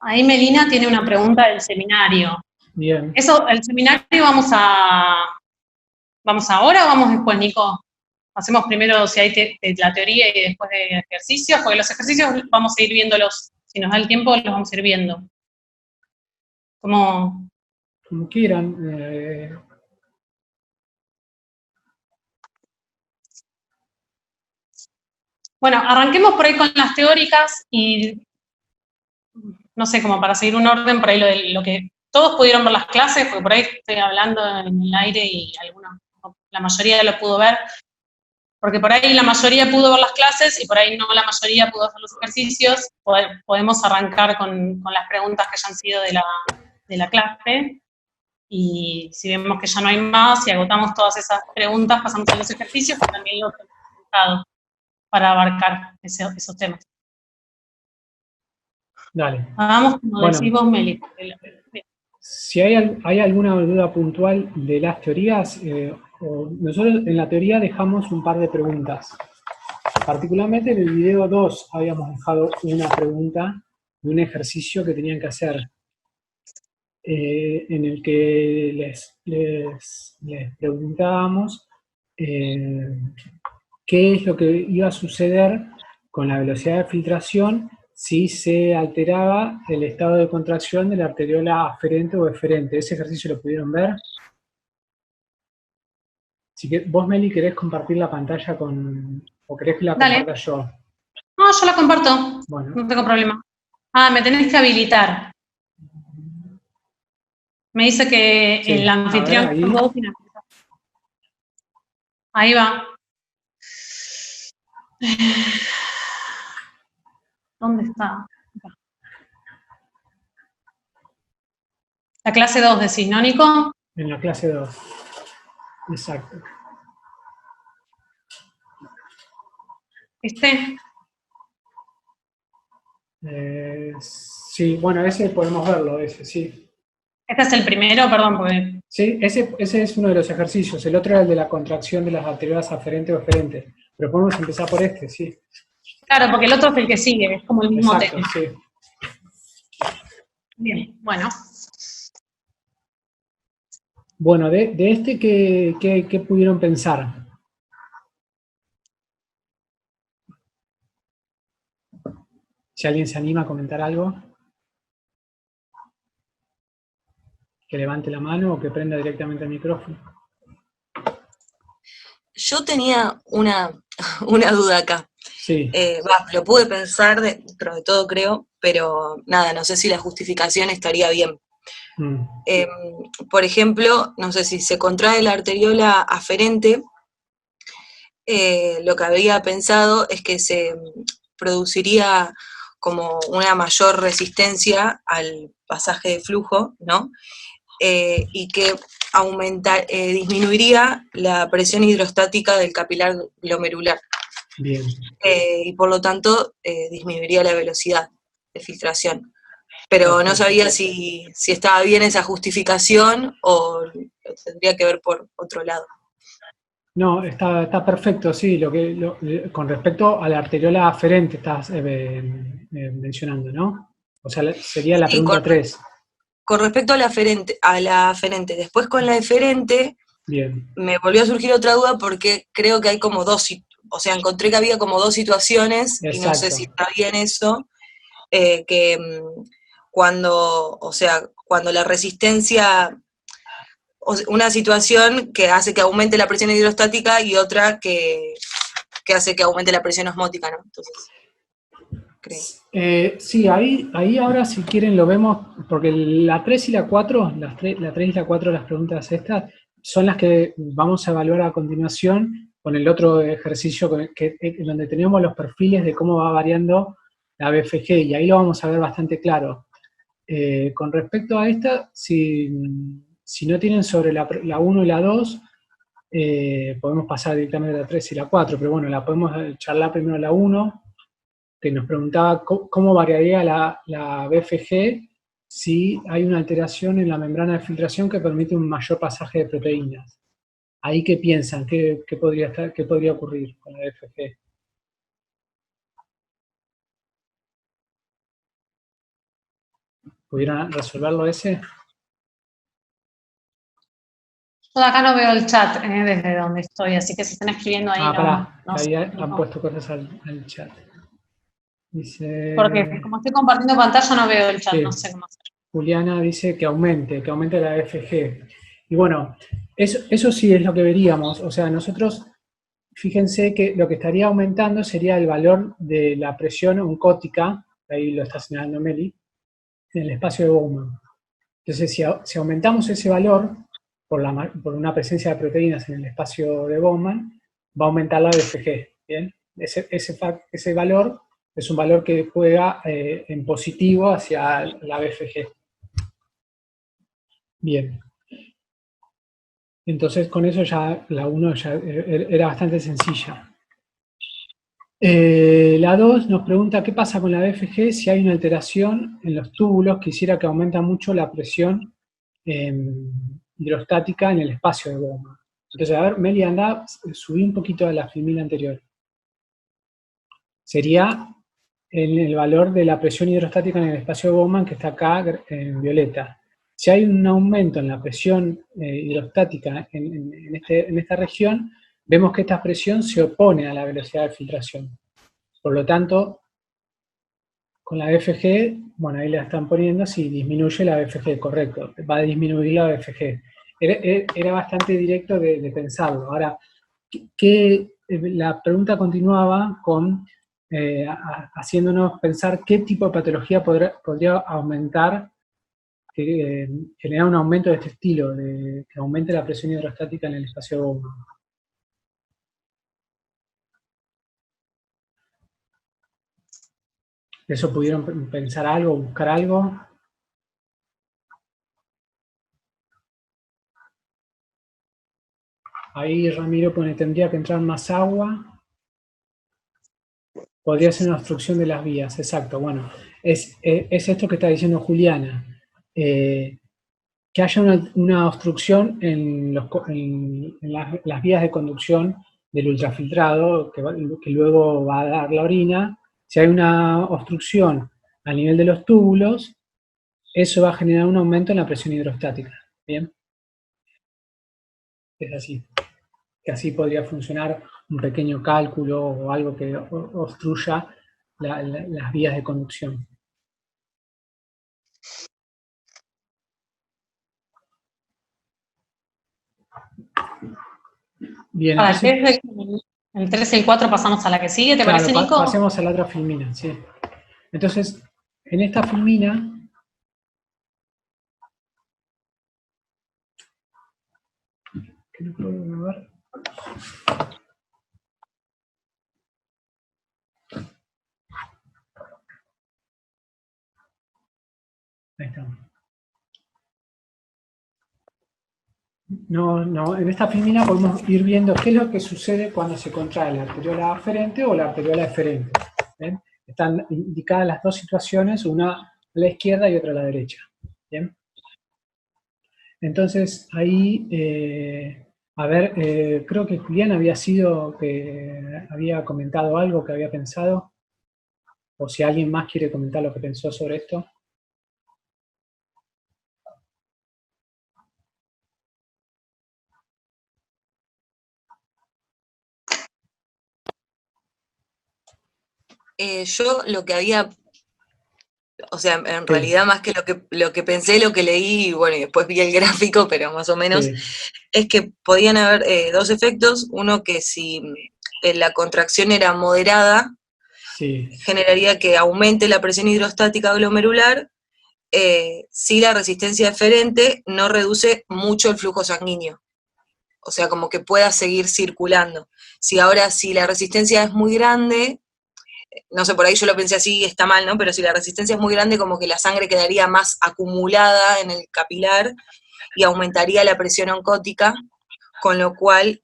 Ahí Melina tiene una pregunta del seminario. Bien. Eso, ¿el seminario vamos ahora o vamos después, Nico? Hacemos primero si hay la teoría y después de ejercicios, porque los ejercicios vamos a ir viéndolos, si nos da el tiempo los vamos a ir viendo. Como quieran. Bueno, arranquemos por ahí con las teóricas y, no sé, como para seguir un orden por ahí lo que todos pudieron ver las clases, porque por ahí estoy hablando en el aire y la mayoría lo pudo ver, porque por ahí la mayoría pudo ver las clases y por ahí no la mayoría pudo hacer los ejercicios. Podemos arrancar con las preguntas que hayan sido de la clase, y si vemos que ya no hay más, si agotamos todas esas preguntas, pasamos a los ejercicios, que también lo hemos presentado para abarcar esos temas. Dale. Hagamos como decís vos, Meli. Si hay alguna duda puntual de las teorías, nosotros en la teoría dejamos un par de preguntas. Particularmente en el video 2 habíamos dejado una pregunta de un ejercicio que tenían que hacer, en el que les preguntábamos qué es lo que iba a suceder con la velocidad de filtración si se alteraba el estado de contracción de la arteriola aferente o eferente. ¿Ese ejercicio lo pudieron ver? ¿Vos, Meli, querés compartir la pantalla o querés que la comparta yo? No, yo la comparto. Bueno. No tengo problema. Me tenés que habilitar. Me dice que sí, el anfitrión... Ahí va. ¿Dónde está? La clase 2 decís, ¿no, Nico? En la clase 2. Exacto. Sí, bueno, ese podemos verlo, sí. Este es el primero, perdón, porque... Sí, ese es uno de los ejercicios. El otro es el de la contracción de las arteriolas aferente o eferente. Pero podemos empezar por este, sí. Claro, porque el otro es el que sigue, es como el mismo tema. Sí. Bien, bueno. Bueno, de este, ¿qué pudieron pensar? Si alguien se anima a comentar algo, que levante la mano o que prenda directamente el micrófono. Yo tenía una duda acá. Sí. Lo pude pensar dentro de todo, creo, pero nada, no sé si la justificación estaría bien. Por ejemplo, no sé si se contrae la arteriola aferente, lo que habría pensado es que se produciría como una mayor resistencia al pasaje de flujo, ¿no? Y que disminuiría la presión hidrostática del capilar glomerular. Bien. Y por lo tanto disminuiría la velocidad de filtración. Pero no sabía si estaba bien esa justificación o tendría que ver por otro lado. No, está perfecto, sí. Con respecto a la arteriola aferente estás mencionando, ¿no? O sea, sería la pregunta 3. Con respecto a la aferente. Después con la eferente, bien, me volvió a surgir otra duda porque creo que hay como encontré que había como dos situaciones. Exacto. Y no sé si está bien eso, que cuando la resistencia, una situación que hace que aumente la presión hidrostática y otra que hace que aumente la presión osmótica, ¿no? Entonces, creo. Sí, ahí ahora si quieren lo vemos, porque la 3 y la 4, la 3 y la 4 de las preguntas estas, son las que vamos a evaluar a continuación con el otro ejercicio donde tenemos los perfiles de cómo va variando la BFG, y ahí lo vamos a ver bastante claro. Con respecto a esta, si no tienen sobre la 1 y la 2, podemos pasar directamente a la 3 y la 4, pero bueno, la podemos charlar primero la 1, que nos preguntaba cómo variaría la BFG si hay una alteración en la membrana de filtración que permite un mayor pasaje de proteínas. ¿Ahí qué piensan? ¿Qué podría ocurrir con la BFG? ¿Pudieron resolverlo ese? Yo de acá no veo el chat desde donde estoy, así que si están escribiendo ahí Pará, no que sé. ahí han puesto cosas al chat. Dice... Porque como estoy compartiendo pantalla no veo el chat, Sí. no sé cómo hacer. Juliana dice que aumente la FG. Y bueno, eso sí es lo que veríamos. O sea, nosotros, fíjense que lo que estaría aumentando sería el valor de la presión oncótica, ahí lo está señalando Meli, en el espacio de Bowman. Entonces, si aumentamos ese valor por una presencia de proteínas en el espacio de Bowman, va a aumentar la BFG. ¿Bien? Ese valor es un valor que juega en positivo hacia la BFG. Bien. Entonces, con eso ya la 1 ya era bastante sencilla. La 2 nos pregunta qué pasa con la BFG si hay una alteración en los túbulos que hiciera que aumenta mucho la presión hidrostática en el espacio de Bowman. Entonces, a ver, Meli, anda, subí un poquito a la filmina anterior. Sería el valor de la presión hidrostática en el espacio de Bowman, que está acá en violeta. Si hay un aumento en la presión hidrostática en esta región, vemos que esta presión se opone a la velocidad de filtración. Por lo tanto, con la BFG, bueno, ahí la están poniendo, si disminuye la BFG, correcto, va a disminuir la BFG. Era bastante directo de pensarlo. Ahora, la pregunta continuaba con haciéndonos pensar qué tipo de patología podría aumentar, generar un aumento de este estilo, que aumente la presión hidrostática en el espacio de Bowman. ¿De eso pudieron pensar algo, buscar algo? Ahí Ramiro pone, tendría que entrar más agua. Podría ser una obstrucción de las vías, exacto. Bueno, es esto que está diciendo Juliana. Que haya una obstrucción en las vías de conducción del ultrafiltrado, que luego va a dar la orina. Si hay una obstrucción a nivel de los túbulos, eso va a generar un aumento en la presión hidrostática. ¿Bien? Es así. Que así podría funcionar un pequeño cálculo o algo que obstruya las vías de conducción. Bien, entonces, el 3 y el 4 pasamos a la que sigue, ¿te parece, Nico? Pasemos a la otra filmina, sí. Entonces, en esta filmina, que no puedo ver. Ahí estamos. No, en esta filmina podemos ir viendo qué es lo que sucede cuando se contrae la arteriola aferente o la arteriola eferente. ¿Ven? Están indicadas las dos situaciones, una a la izquierda y otra a la derecha. ¿Bien? Entonces, ahí, a ver, creo que Julián había comentado algo que había pensado, o si alguien más quiere comentar lo que pensó sobre esto. Yo lo que había, o sea, en realidad más que lo que pensé, lo que leí, y bueno, y después vi el gráfico, pero más o menos, es que podían haber dos efectos. Uno, que si la contracción era moderada, generaría que aumente la presión hidrostática glomerular, si la resistencia eferente no reduce mucho el flujo sanguíneo. O sea, como que pueda seguir circulando. Si la resistencia es muy grande, no sé, por ahí yo lo pensé así, está mal, ¿no? Pero si la resistencia es muy grande, como que la sangre quedaría más acumulada en el capilar y aumentaría la presión oncótica, con lo cual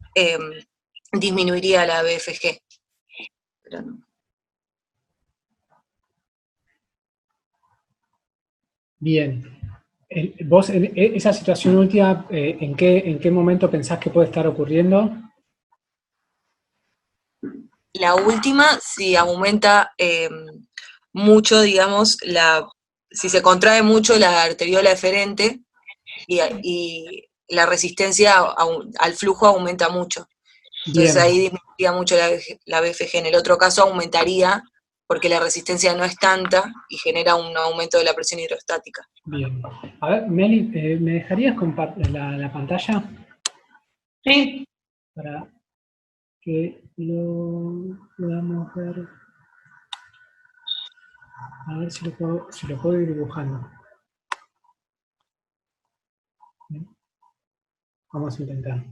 disminuiría la BFG. Pero no. Bien. Vos, en esa situación última, ¿en qué momento pensás que puede estar ocurriendo? La última, si aumenta mucho, digamos, la si se contrae mucho la arteriola eferente y la resistencia al flujo aumenta mucho. Entonces Bien. ahí disminuiría mucho la BFG. En el otro caso aumentaría porque la resistencia no es tanta y genera un aumento de la presión hidrostática. Bien. A ver, Meli, ¿me dejarías compartir la pantalla? Sí. Para que lo podamos ver. A ver si lo puedo ir dibujando. Bien. Vamos a intentar.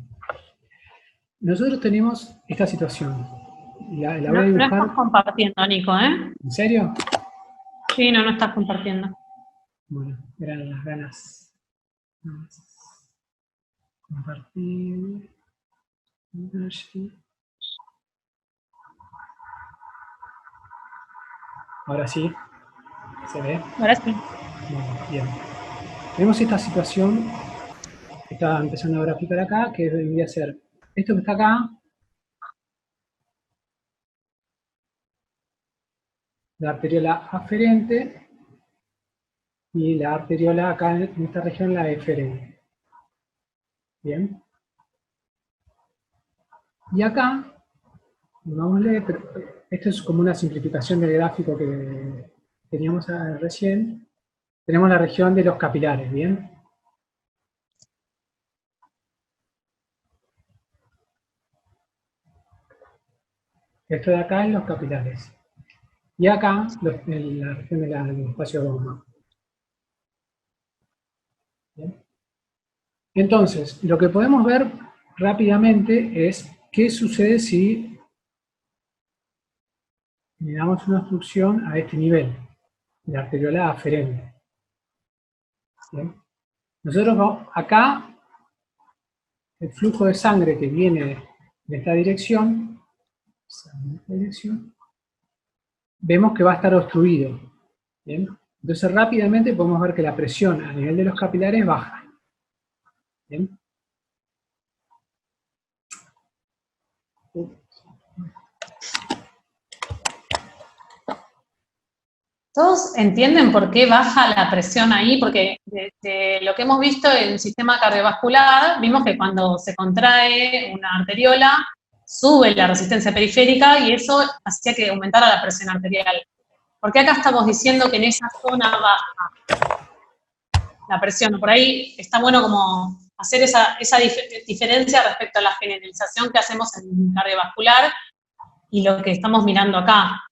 Nosotros tenemos esta situación. La voy a No dibujar. estás compartiendo, Nico, ¿eh? ¿En serio? Sí, no estás compartiendo. Bueno, eran las ganas. Compartir. Ahora sí. ¿Se ve? Ahora sí. Bueno, bien. Tenemos esta situación. Estaba empezando a graficar acá, que debería ser esto que está acá. La arteriola aferente y la arteriola acá en esta región, la eferente. Bien. Y acá, vamos a leer, pero esto es como una simplificación del gráfico que teníamos recién. Tenemos la región de los capilares, ¿bien? Esto de acá es los capilares. Y acá, la región del espacio bomba. ¿Bien? Entonces, lo que podemos ver rápidamente es qué sucede si le damos una obstrucción a este nivel, la arteriola aferente. ¿Bien? Nosotros acá, el flujo de sangre que viene de esta dirección, vemos que va a estar obstruido. ¿Bien? Entonces rápidamente podemos ver que la presión a nivel de los capilares baja. ¿Bien? ¿Todos entienden por qué baja la presión ahí? Porque de lo que hemos visto en el sistema cardiovascular, vimos que cuando se contrae una arteriola, sube la resistencia periférica y eso hacía que aumentara la presión arterial. ¿Por qué acá estamos diciendo que en esa zona baja la presión? Por ahí está bueno como hacer esa diferencia respecto a la generalización que hacemos en cardiovascular y lo que estamos mirando acá.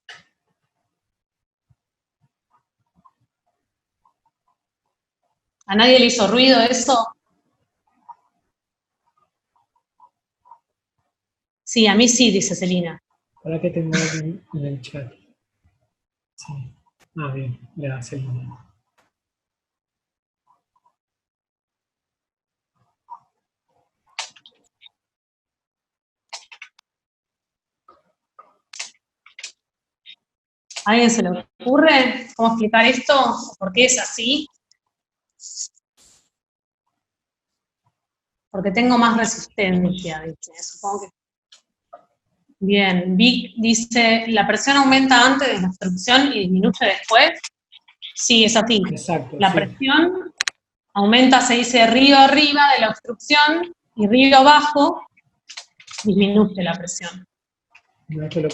¿A nadie le hizo ruido eso? Sí, a mí sí, dice Celina. ¿Para qué tengo en el chat? Sí. Ah, bien, gracias, Celina. ¿A alguien se le ocurre cómo explicar esto? ¿Por qué es así? Porque tengo más resistencia, dice. Supongo que... Bien, Vic dice, ¿la presión aumenta antes de la obstrucción y disminuye después? Sí, es así. Exacto. La presión aumenta, se dice, río arriba de la obstrucción y río abajo disminuye la presión. No, esto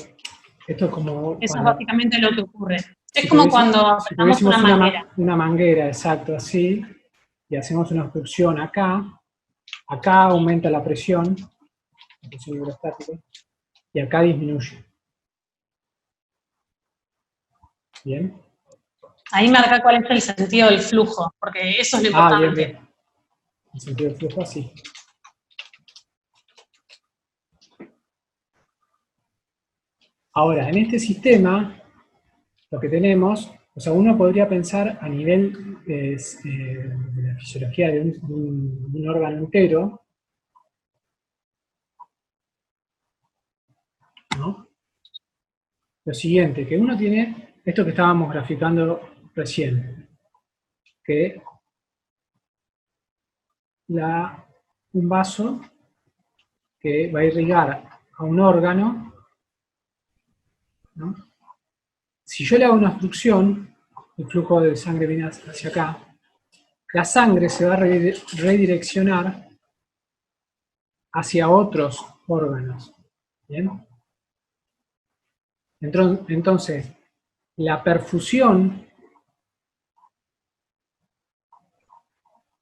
es como... Eso es básicamente lo que ocurre. Si es como cuando apretamos una manguera. Una manguera, exacto, así, y hacemos una obstrucción acá. Acá aumenta la presión hidrostática, y acá disminuye. ¿Bien? Ahí marca cuál es el sentido del flujo, porque eso es lo importante. Bien, bien. El sentido del flujo así. Ahora, en este sistema, lo que tenemos, o sea, uno podría pensar a nivel de la fisiología de un órgano entero, ¿no? Lo siguiente, que uno tiene esto que estábamos graficando recién, que un vaso que va a irrigar a un órgano, ¿no? Si yo le hago una obstrucción, el flujo de sangre viene hacia acá, la sangre se va a redireccionar hacia otros órganos. ¿Bien? Entonces, la perfusión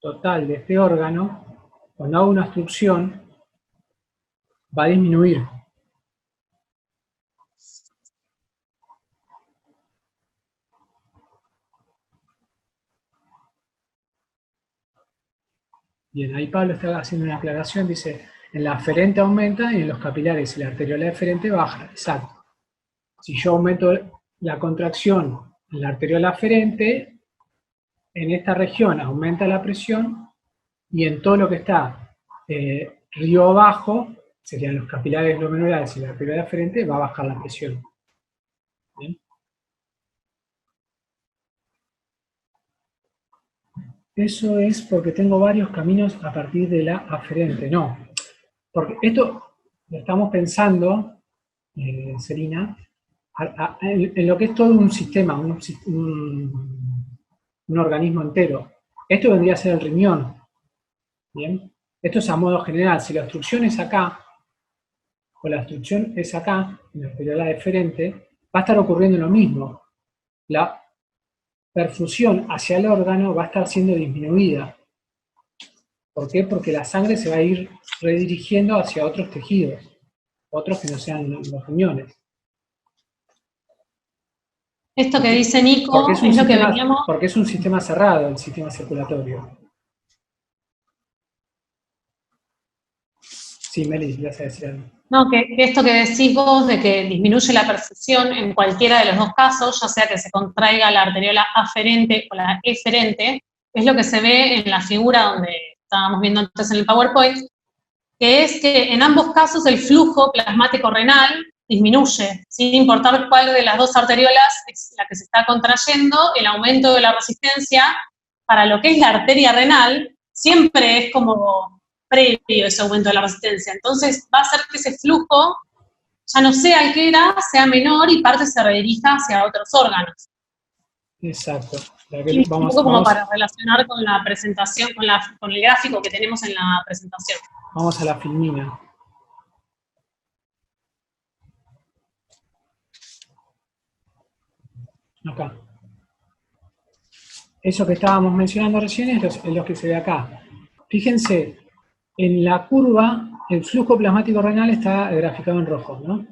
total de este órgano, cuando hago una obstrucción, va a disminuir. Bien, ahí Pablo está haciendo una aclaración, dice, en la aferente aumenta y en los capilares y la arteriola aferente baja. Exacto. Si yo aumento la contracción en la arteriola aferente, en esta región aumenta la presión y en todo lo que está río abajo, serían los capilares glomerulares y la arteriola aferente, va a bajar la presión. ¿Bien? Eso es porque tengo varios caminos a partir de la aferente. No, porque esto lo estamos pensando, Serena, en lo que es todo un sistema, un organismo entero. Esto vendría a ser el riñón. ¿Bien? Esto es a modo general. Si la obstrucción es acá, o la obstrucción es acá, en la arteriola deferente, va a estar ocurriendo lo mismo. La perfusión hacia el órgano va a estar siendo disminuida. ¿Por qué? Porque la sangre se va a ir redirigiendo hacia otros tejidos, otros que no sean los riñones. Esto que dice Nico es lo que veníamos... Porque es un sistema cerrado, el sistema circulatorio. Sí, Meli, vas a decir algo. No, que esto que decís vos de que disminuye la perfusión en cualquiera de los dos casos, ya sea que se contraiga la arteriola aferente o la eferente, es lo que se ve en la figura donde estábamos viendo antes en el PowerPoint, que es que en ambos casos el flujo plasmático renal disminuye, sin importar cuál de las dos arteriolas es la que se está contrayendo, el aumento de la resistencia para lo que es la arteria renal siempre es como previo ese aumento de la resistencia. Entonces va a hacer que ese flujo ya no sea el que era, sea menor y parte se redirija hacia otros órganos. Exacto. Y un poco como para relacionar con la presentación, con el gráfico que tenemos en la presentación. Vamos a la filmina. Acá. Eso que estábamos mencionando recién es lo que se ve acá. Fíjense, en la curva el flujo plasmático renal está graficado en rojo, ¿no?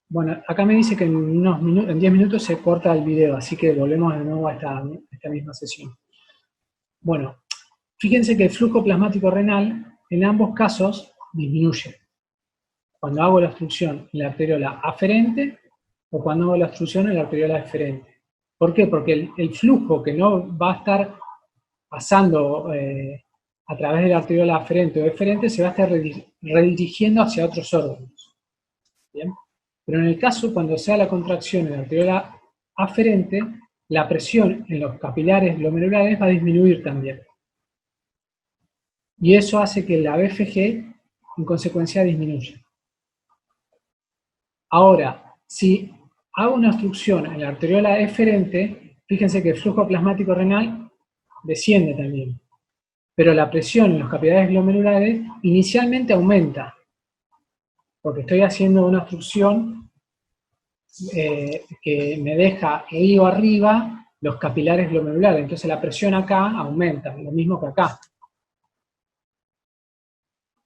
Bueno, acá me dice que en 10 minutos se corta el video, así que volvemos de nuevo a esta misma sesión. Bueno, fíjense que el flujo plasmático renal en ambos casos disminuye. Cuando hago la obstrucción en la arteriola aferente o cuando hago la obstrucción en la arteriola eferente. ¿Por qué? Porque el flujo que no va a estar pasando a través de la arteriola aferente o eferente se va a estar redirigiendo hacia otros órganos. ¿Bien? Pero en el caso, cuando sea la contracción en la arteriola aferente, la presión en los capilares glomerulares va a disminuir también. Y eso hace que la BFG, en consecuencia, disminuya. Ahora, si hago una obstrucción en la arteriola eferente, fíjense que el flujo plasmático renal desciende también. Pero la presión en los capilares glomerulares inicialmente aumenta, porque estoy haciendo una obstrucción que me deja río arriba los capilares glomerulares. Entonces la presión acá aumenta, lo mismo que acá.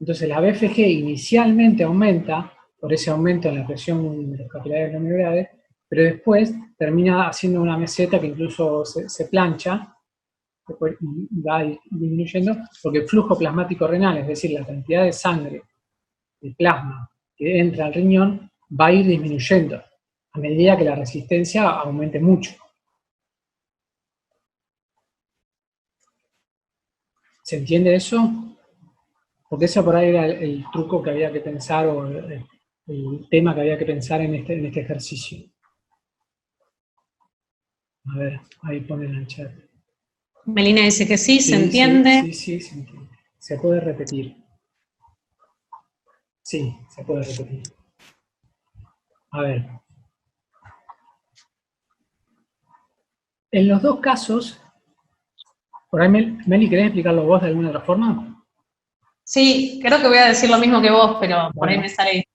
Entonces la BFG inicialmente aumenta por ese aumento en la presión de los capilares glomerulares, pero después termina haciendo una meseta que incluso se plancha y va disminuyendo, porque el flujo plasmático renal, es decir, la cantidad de sangre, de plasma que entra al riñón, va a ir disminuyendo a medida que la resistencia aumente mucho. ¿Se entiende eso? Porque eso por ahí era el truco que había que pensar, o el tema que había que pensar en este ejercicio. A ver, ahí ponen en el chat. Melina dice que sí, se entiende. Sí, se entiende. Se puede repetir. Sí, se puede repetir. A ver. En los dos casos, por ahí, Meli, ¿querés explicarlo vos de alguna otra forma? Sí, creo que voy a decir lo mismo que vos, pero bueno, por ahí me sale.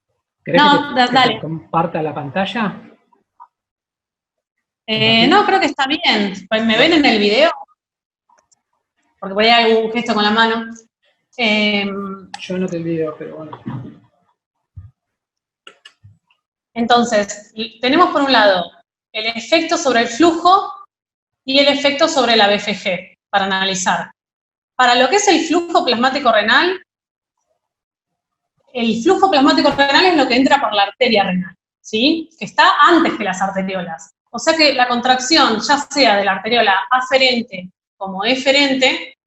¿Querés No, que dale. te comparta la pantalla? No, creo que está bien. ¿Me ven en el video? Porque por ahí hay algún gesto con la mano. Yo no te el video, pero bueno. Entonces, tenemos por un lado el efecto sobre el flujo y el efecto sobre la BFG, para analizar. Para lo que es el flujo plasmático renal, el flujo plasmático renal es lo que entra por la arteria renal, ¿sí? Que está antes que las arteriolas. O sea que la contracción, ya sea de la arteriola aferente como eferente,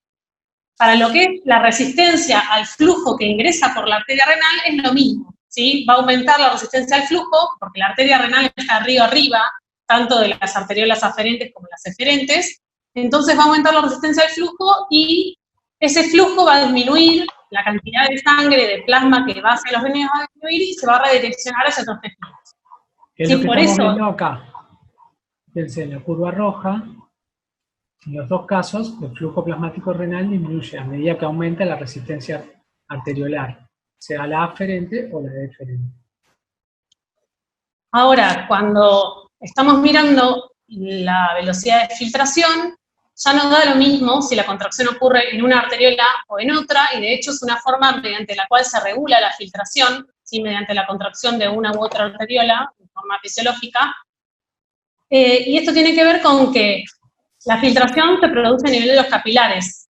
para lo que es la resistencia al flujo que ingresa por la arteria renal es lo mismo, ¿sí? Va a aumentar la resistencia al flujo, porque la arteria renal está río arriba, tanto de las arteriolas aferentes como las eferentes, entonces va a aumentar la resistencia al flujo y ese flujo va a disminuir, la cantidad de sangre, de plasma que va hacia los venenos va a disminuir y se va a redireccionar hacia otros tejidos. Es sí, lo que por estamos eso, viendo acá. Fíjense, en la curva roja, en los dos casos, el flujo plasmático renal disminuye a medida que aumenta la resistencia arteriolar, sea la aferente o la deferente. ahora, cuando estamos mirando la velocidad de filtración, ya nos da lo mismo si la contracción ocurre en una arteriola o en otra, y de hecho es una forma mediante la cual se regula la filtración, ¿sí? Mediante la contracción de una u otra arteriola, de forma fisiológica. Y esto tiene que ver con que la filtración se produce a nivel de los capilares.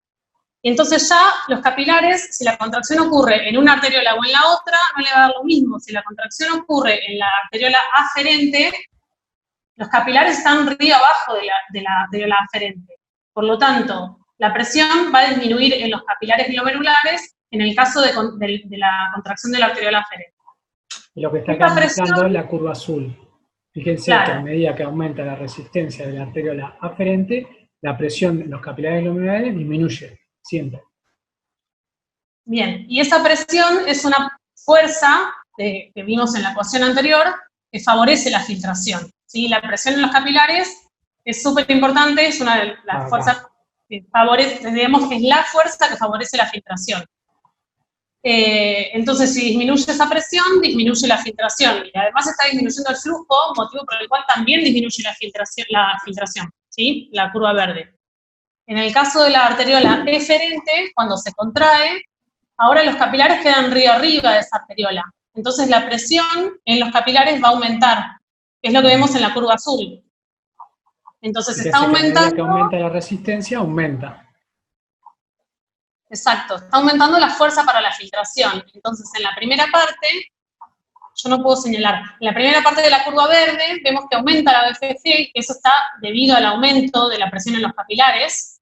Y entonces ya los capilares, si la contracción ocurre en una arteriola o en la otra, no le va a dar lo mismo. Si la contracción ocurre en la arteriola aferente, los capilares están río abajo de la arteriola aferente. Por lo tanto, la presión va a disminuir en los capilares glomerulares en el caso de la contracción de la arteriola aferente. Lo que está acá mostrando es la curva azul. Fíjense que a medida que aumenta la resistencia de la arteriola aferente, la presión en los capilares glomerulares disminuye, siempre. Bien, y esa presión es una fuerza que vimos en la ecuación anterior que favorece la filtración. ¿Sí? La presión en los capilares es súper importante, es una de las fuerzas que favorece, digamos, es la fuerza que favorece la filtración. Entonces, si disminuye esa presión, disminuye la filtración. Y además está disminuyendo el flujo, motivo por el cual también disminuye la filtración, ¿sí? La curva verde. En el caso de la arteriola eferente, cuando se contrae, ahora los capilares quedan río arriba de esa arteriola. Entonces la presión en los capilares va a aumentar, que es lo que vemos en la curva azul. Entonces está aumentando. A medida que aumenta la resistencia, aumenta. Exacto, está aumentando la fuerza para la filtración. Entonces en la primera parte, yo no puedo señalar, en la primera parte de la curva verde vemos que aumenta la BFG, que eso está debido al aumento de la presión en los capilares,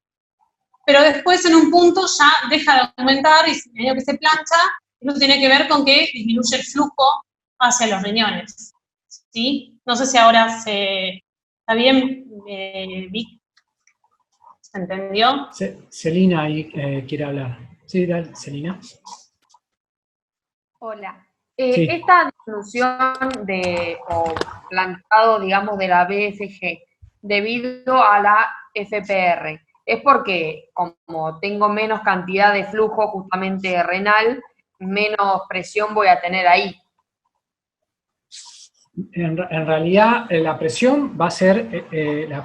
pero después en un punto ya deja de aumentar y medio que se plancha, eso tiene que ver con que disminuye el flujo hacia los riñones, ¿sí? No sé si ahora está bien, Vic, ¿se entendió? Celina ahí quiere hablar. Sí, dale, Celina. Hola. Sí. Esta disminución o plantado, digamos, de la BFG debido a la FPR, ¿es porque como tengo menos cantidad de flujo justamente renal, menos presión voy a tener ahí? En realidad, la presión va a ser,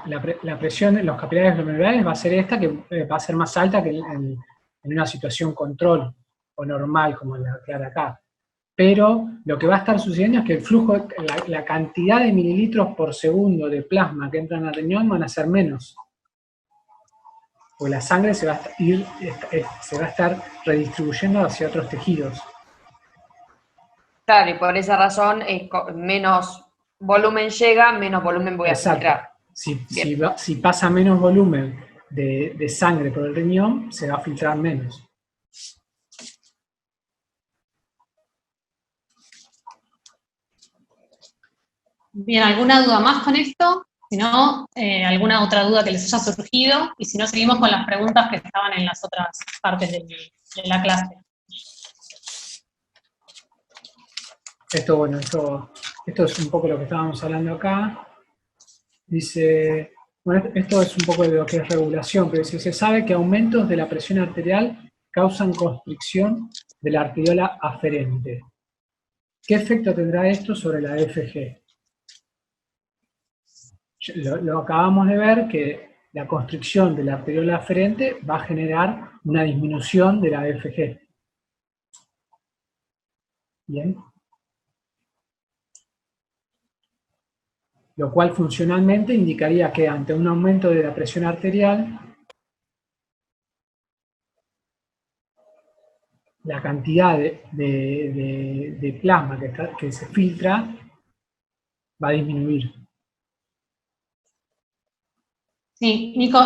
la presión en los capilares glomerulares va a ser esta, que va a ser más alta que en una situación control o normal, como la que hay acá. Pero lo que va a estar sucediendo es que el flujo, la cantidad de mililitros por segundo de plasma que entran al riñón van a ser menos. Porque la sangre se va a estar redistribuyendo hacia otros tejidos. Claro, y por esa razón, menos volumen llega, menos volumen voy a filtrar. Si pasa menos volumen de sangre por el riñón, se va a filtrar menos. Bien, ¿alguna duda más con esto? Si no, alguna otra duda que les haya surgido, y si no, seguimos con las preguntas que estaban en las otras partes de la clase. Esto es un poco lo que estábamos hablando acá. Dice, Bueno, esto es un poco de lo que es regulación, pero dice, se sabe que aumentos de la presión arterial causan constricción de la arteriola aferente. ¿Qué efecto tendrá esto sobre la FG? Lo acabamos de ver que la constricción de la arteriola aferente va a generar una disminución de la FG. Bien. Lo cual funcionalmente indicaría que ante un aumento de la presión arterial, la cantidad de plasma que se filtra va a disminuir. Sí, Nico,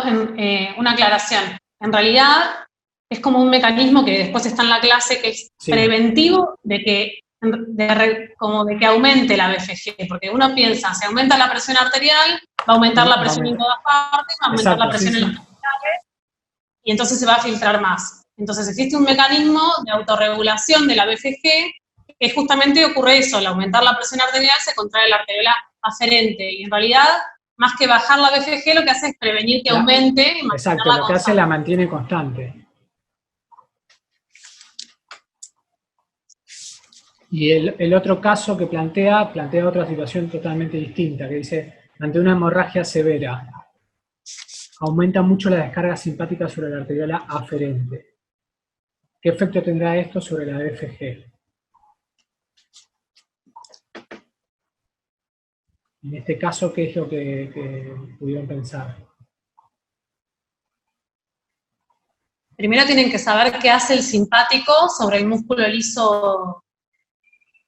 una aclaración. En realidad es como un mecanismo que después está en la clase que es preventivo de que aumente la BFG, porque uno piensa, si aumenta la presión arterial, va a aumentar la presión en todas partes, va a aumentar la presión en los arteriales, y entonces se va a filtrar más. Entonces existe un mecanismo de autorregulación de la BFG, que justamente ocurre eso, al aumentar la presión arterial se contrae la arteriola aferente, y en realidad, más que bajar la BFG, lo que hace es prevenir que aumente. Exacto, lo que hace la mantiene constante. Y el otro caso que plantea otra situación totalmente distinta, que dice, ante una hemorragia severa, aumenta mucho la descarga simpática sobre la arteriola aferente. ¿Qué efecto tendrá esto sobre la BFG? En este caso, ¿qué es lo que pudieron pensar? Primero tienen que saber qué hace el simpático sobre el músculo liso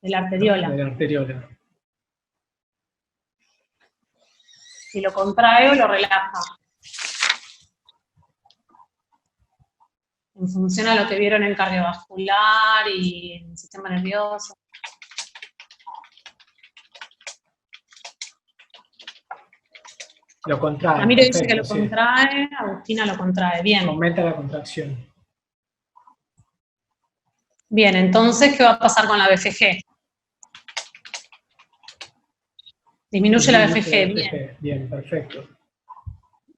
de la arteriola. De la arteriola. Si lo contrae o lo relaja. En función a lo que vieron en cardiovascular y en el sistema nervioso. Lo contrae. Ramiro dice que lo contrae, Agustina lo contrae. Bien. Aumenta la contracción. Bien, entonces, ¿qué va a pasar con la BFG? Disminuye la BFG, bien. Bien, perfecto.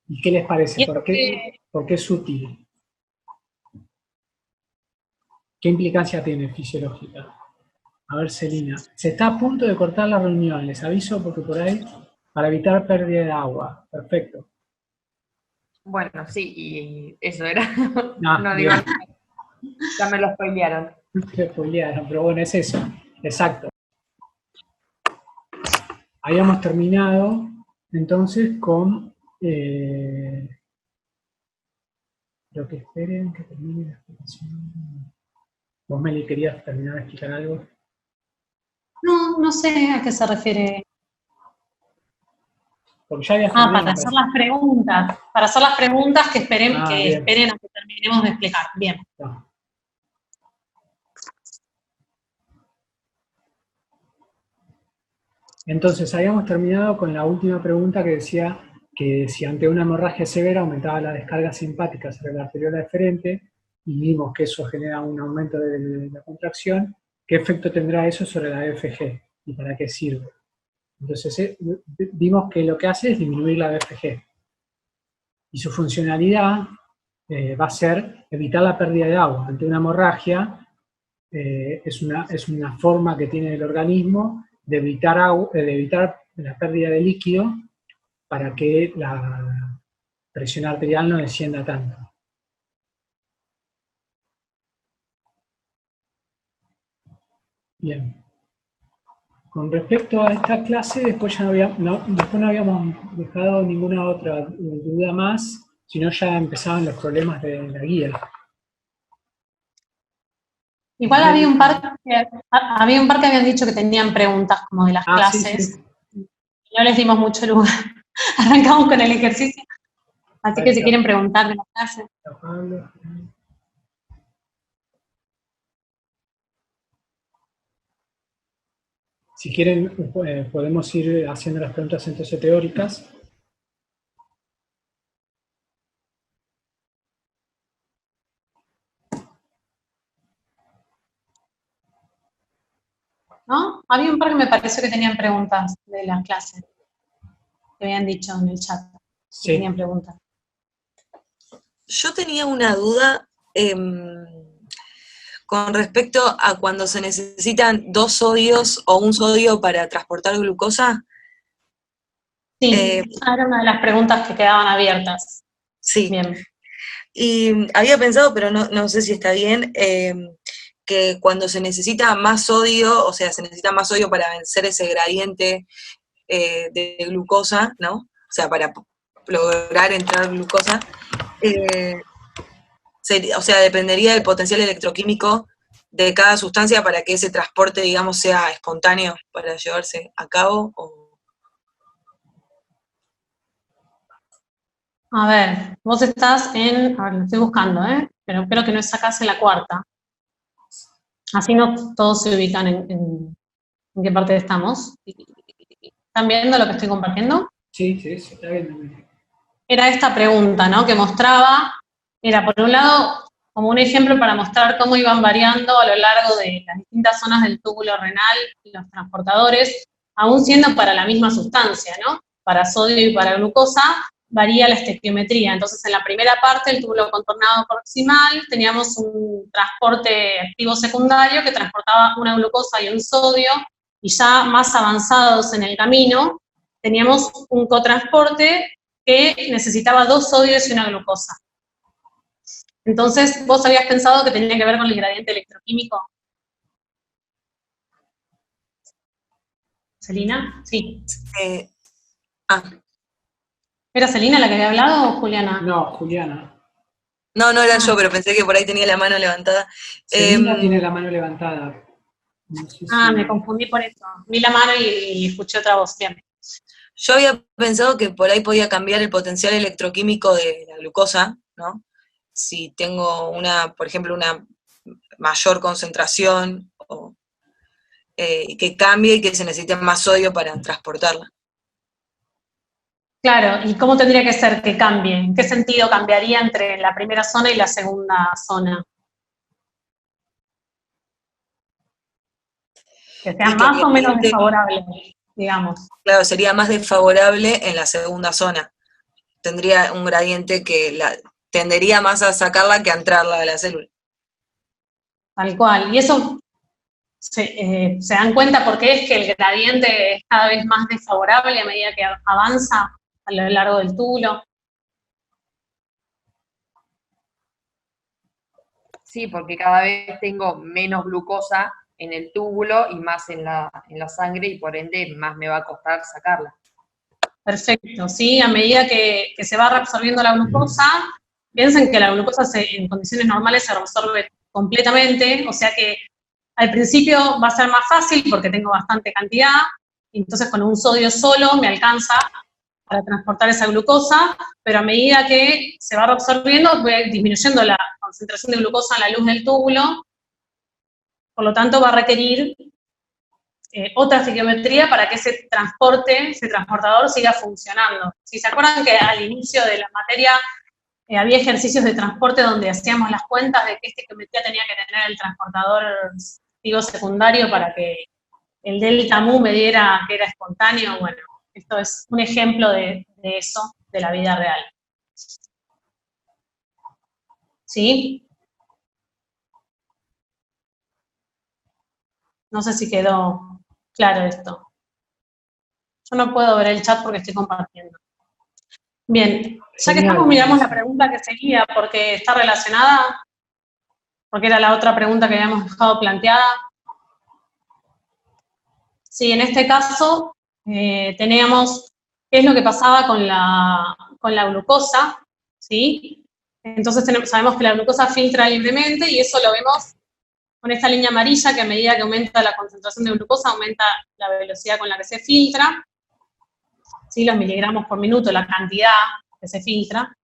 ¿Y qué les parece? ¿Por qué es útil? ¿Qué implicancia tiene fisiológica? A ver, Celina. Se está a punto de cortar la reunión, les aviso porque por ahí, para evitar pérdida de agua. Perfecto. Bueno, sí, y eso era. No digo nada. Ya me lo spoilearon. Me spoilearon, pero bueno, es eso. Exacto. Habíamos terminado entonces con... Creo que esperen que termine la explicación. ¿Vos, Meli, querías terminar de explicar algo? No sé a qué se refiere. Porque ya habías para hacer las preguntas. Para hacer las preguntas que esperen a que terminemos de explicar. Bien. No. Entonces, habíamos terminado con la última pregunta que decía que si ante una hemorragia severa aumentaba la descarga simpática sobre la arteriola deferente, y vimos que eso genera un aumento de la contracción, ¿qué efecto tendrá eso sobre la BFG? ¿Y para qué sirve? Entonces, vimos que lo que hace es disminuir la BFG. Y su funcionalidad va a ser evitar la pérdida de agua. Ante una hemorragia, es una forma que tiene el organismo de evitar la pérdida de líquido para que la presión arterial no descienda tanto. Bien. Con respecto a esta clase, después no habíamos dejado ninguna otra duda más, sino ya empezaban los problemas de la guía. Igual había un par que habían dicho que tenían preguntas como de las clases. Sí. No les dimos mucho lugar. Arrancamos con el ejercicio. Así que si quieren preguntar de la clase. Si quieren, podemos ir haciendo las preguntas entonces teóricas. ¿No? Había un par que me pareció que tenían preguntas de la clase, que habían dicho en el chat. Sí. Tenían preguntas. Yo tenía una duda con respecto a cuando se necesitan 2 sodios o 1 sodio para transportar glucosa. Sí, era una de las preguntas que quedaban abiertas. Sí. Bien. Y había pensado, pero no sé si está bien, que cuando se necesita más sodio, o sea, se necesita más sodio para vencer ese gradiente de glucosa, ¿no? O sea, para lograr entrar glucosa, o sea, dependería del potencial electroquímico de cada sustancia para que ese transporte, digamos, sea espontáneo para llevarse a cabo. A ver, vos estás en, a ver, lo estoy buscando, pero creo que no sacás en la 4ª. Así no todos se ubican en qué parte estamos. ¿Están viendo lo que estoy compartiendo? Sí, está bien. Era esta pregunta, ¿no? Que mostraba, era por un lado como un ejemplo para mostrar cómo iban variando a lo largo de las distintas zonas del túbulo renal y los transportadores, aún siendo para la misma sustancia, ¿no? Para sodio y para glucosa, varía la estequiometría. Entonces, en la primera parte, el túbulo contornado proximal, teníamos un transporte activo secundario que transportaba una glucosa y un sodio, y ya más avanzados en el camino, teníamos un cotransporte que necesitaba 2 sodios y una glucosa. Entonces, ¿vos habías pensado que tenía que ver con el gradiente electroquímico? ¿Celina? Sí. ¿Era Celina la que había hablado o Juliana? No, Juliana. No era yo, pero pensé que por ahí tenía la mano levantada. Celina tiene la mano levantada. No sé si... me confundí por eso. Vi la mano y escuché otra voz. Bien. Yo había pensado que por ahí podía cambiar el potencial electroquímico de la glucosa, ¿no? Si tengo por ejemplo, una mayor concentración, que cambie y que se necesite más sodio para transportarla. Claro, ¿y cómo tendría que ser que cambie? ¿En qué sentido cambiaría entre la primera zona y la segunda zona? Que sea más o menos desfavorable, digamos. Claro, sería más desfavorable en la segunda zona. Tendría un gradiente que tendería más a sacarla que a entrarla de la célula. Tal cual. Y eso se dan cuenta porque es que el gradiente es cada vez más desfavorable a medida que avanza a lo largo del túbulo. Sí, porque cada vez tengo menos glucosa en el túbulo y más en la sangre, y por ende más me va a costar sacarla. Perfecto, sí, a medida que se va reabsorbiendo la glucosa, piensen que la glucosa en condiciones normales se reabsorbe completamente, o sea que al principio va a ser más fácil porque tengo bastante cantidad, y entonces con un sodio solo me alcanza para transportar esa glucosa, pero a medida que se va reabsorbiendo, voy disminuyendo la concentración de glucosa en la luz del túbulo, por lo tanto va a requerir otra estequiometría para que ese transportador siga funcionando. Si se acuerdan que al inicio de la materia había ejercicios de transporte donde hacíamos las cuentas de qué estequiometría tenía que tener el transportador activo secundario para que el delta mu me diera que era espontáneo. Bueno, esto es un ejemplo de eso, de la vida real. ¿Sí? No sé si quedó claro esto. Yo no puedo ver el chat porque estoy compartiendo. Bien, ya que estamos, miramos la pregunta que seguía porque está relacionada, porque era la otra pregunta que habíamos dejado planteada. Sí, en este caso teníamos qué es lo que pasaba con la glucosa, ¿sí? Entonces sabemos que la glucosa filtra libremente y eso lo vemos con esta línea amarilla que a medida que aumenta la concentración de glucosa aumenta la velocidad con la que se filtra, ¿sí? Los miligramos por minuto, la cantidad que se filtra.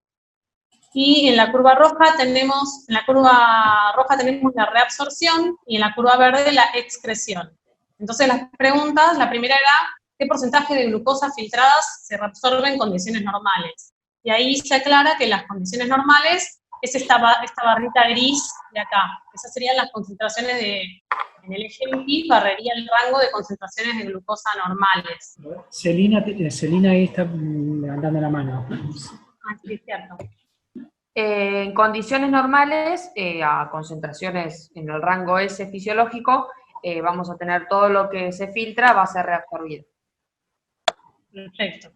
Y en la curva roja tenemos la reabsorción y en la curva verde la excreción. Entonces las preguntas, la primera era, ¿qué porcentaje de glucosa filtradas se reabsorbe en condiciones normales? Y ahí se aclara que las condiciones normales es esta barrita gris de acá. Esas serían las concentraciones de en el eje X barrería el rango de concentraciones de glucosa normales. Celina ahí está levantando la mano. Ah, sí, es cierto. En condiciones normales, a concentraciones en el rango S fisiológico, vamos a tener todo lo que se filtra va a ser reabsorbido. Perfecto.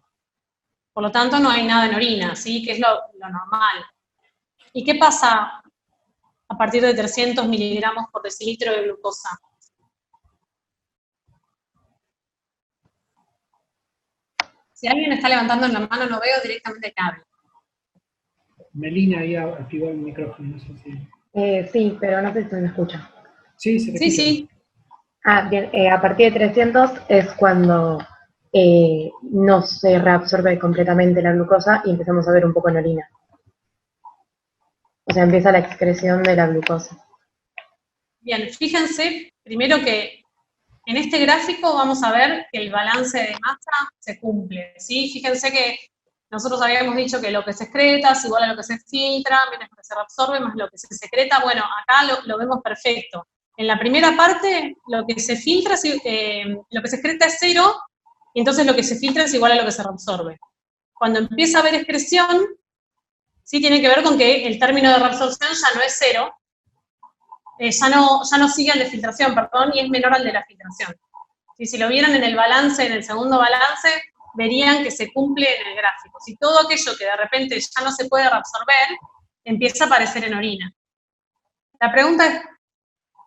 Por lo tanto, no hay nada en orina, ¿sí? Que es lo normal. ¿Y qué pasa a partir de 300 miligramos por decilitro de glucosa? Si alguien está levantando la mano, lo veo directamente que hable. Melina ahí activó el micrófono, no sé si... Sí, pero no sé si me escucha. Sí, se te Sí, escucha. sí. Ah, bien, a partir de 300 es cuando no se reabsorbe completamente la glucosa y empezamos a ver un poco en orina. O sea, empieza la excreción de la glucosa. Bien, fíjense primero que en este gráfico vamos a ver que el balance de masa se cumple, ¿sí? Fíjense que nosotros habíamos dicho que lo que se excreta es igual a lo que se filtra, menos lo que se reabsorbe, más lo que se secreta. Bueno, acá lo vemos perfecto. En la primera parte, lo que se filtra, lo que se excreta es 0, y entonces lo que se filtra es igual a lo que se reabsorbe. Cuando empieza a haber excreción, sí tiene que ver con que el término de reabsorción ya no es 0, ya no sigue el de filtración, perdón, y es menor al de la filtración. Y si lo vieran en el balance, en el segundo balance, verían que se cumple en el gráfico. Si todo aquello que de repente ya no se puede reabsorber, empieza a aparecer en orina. La pregunta es,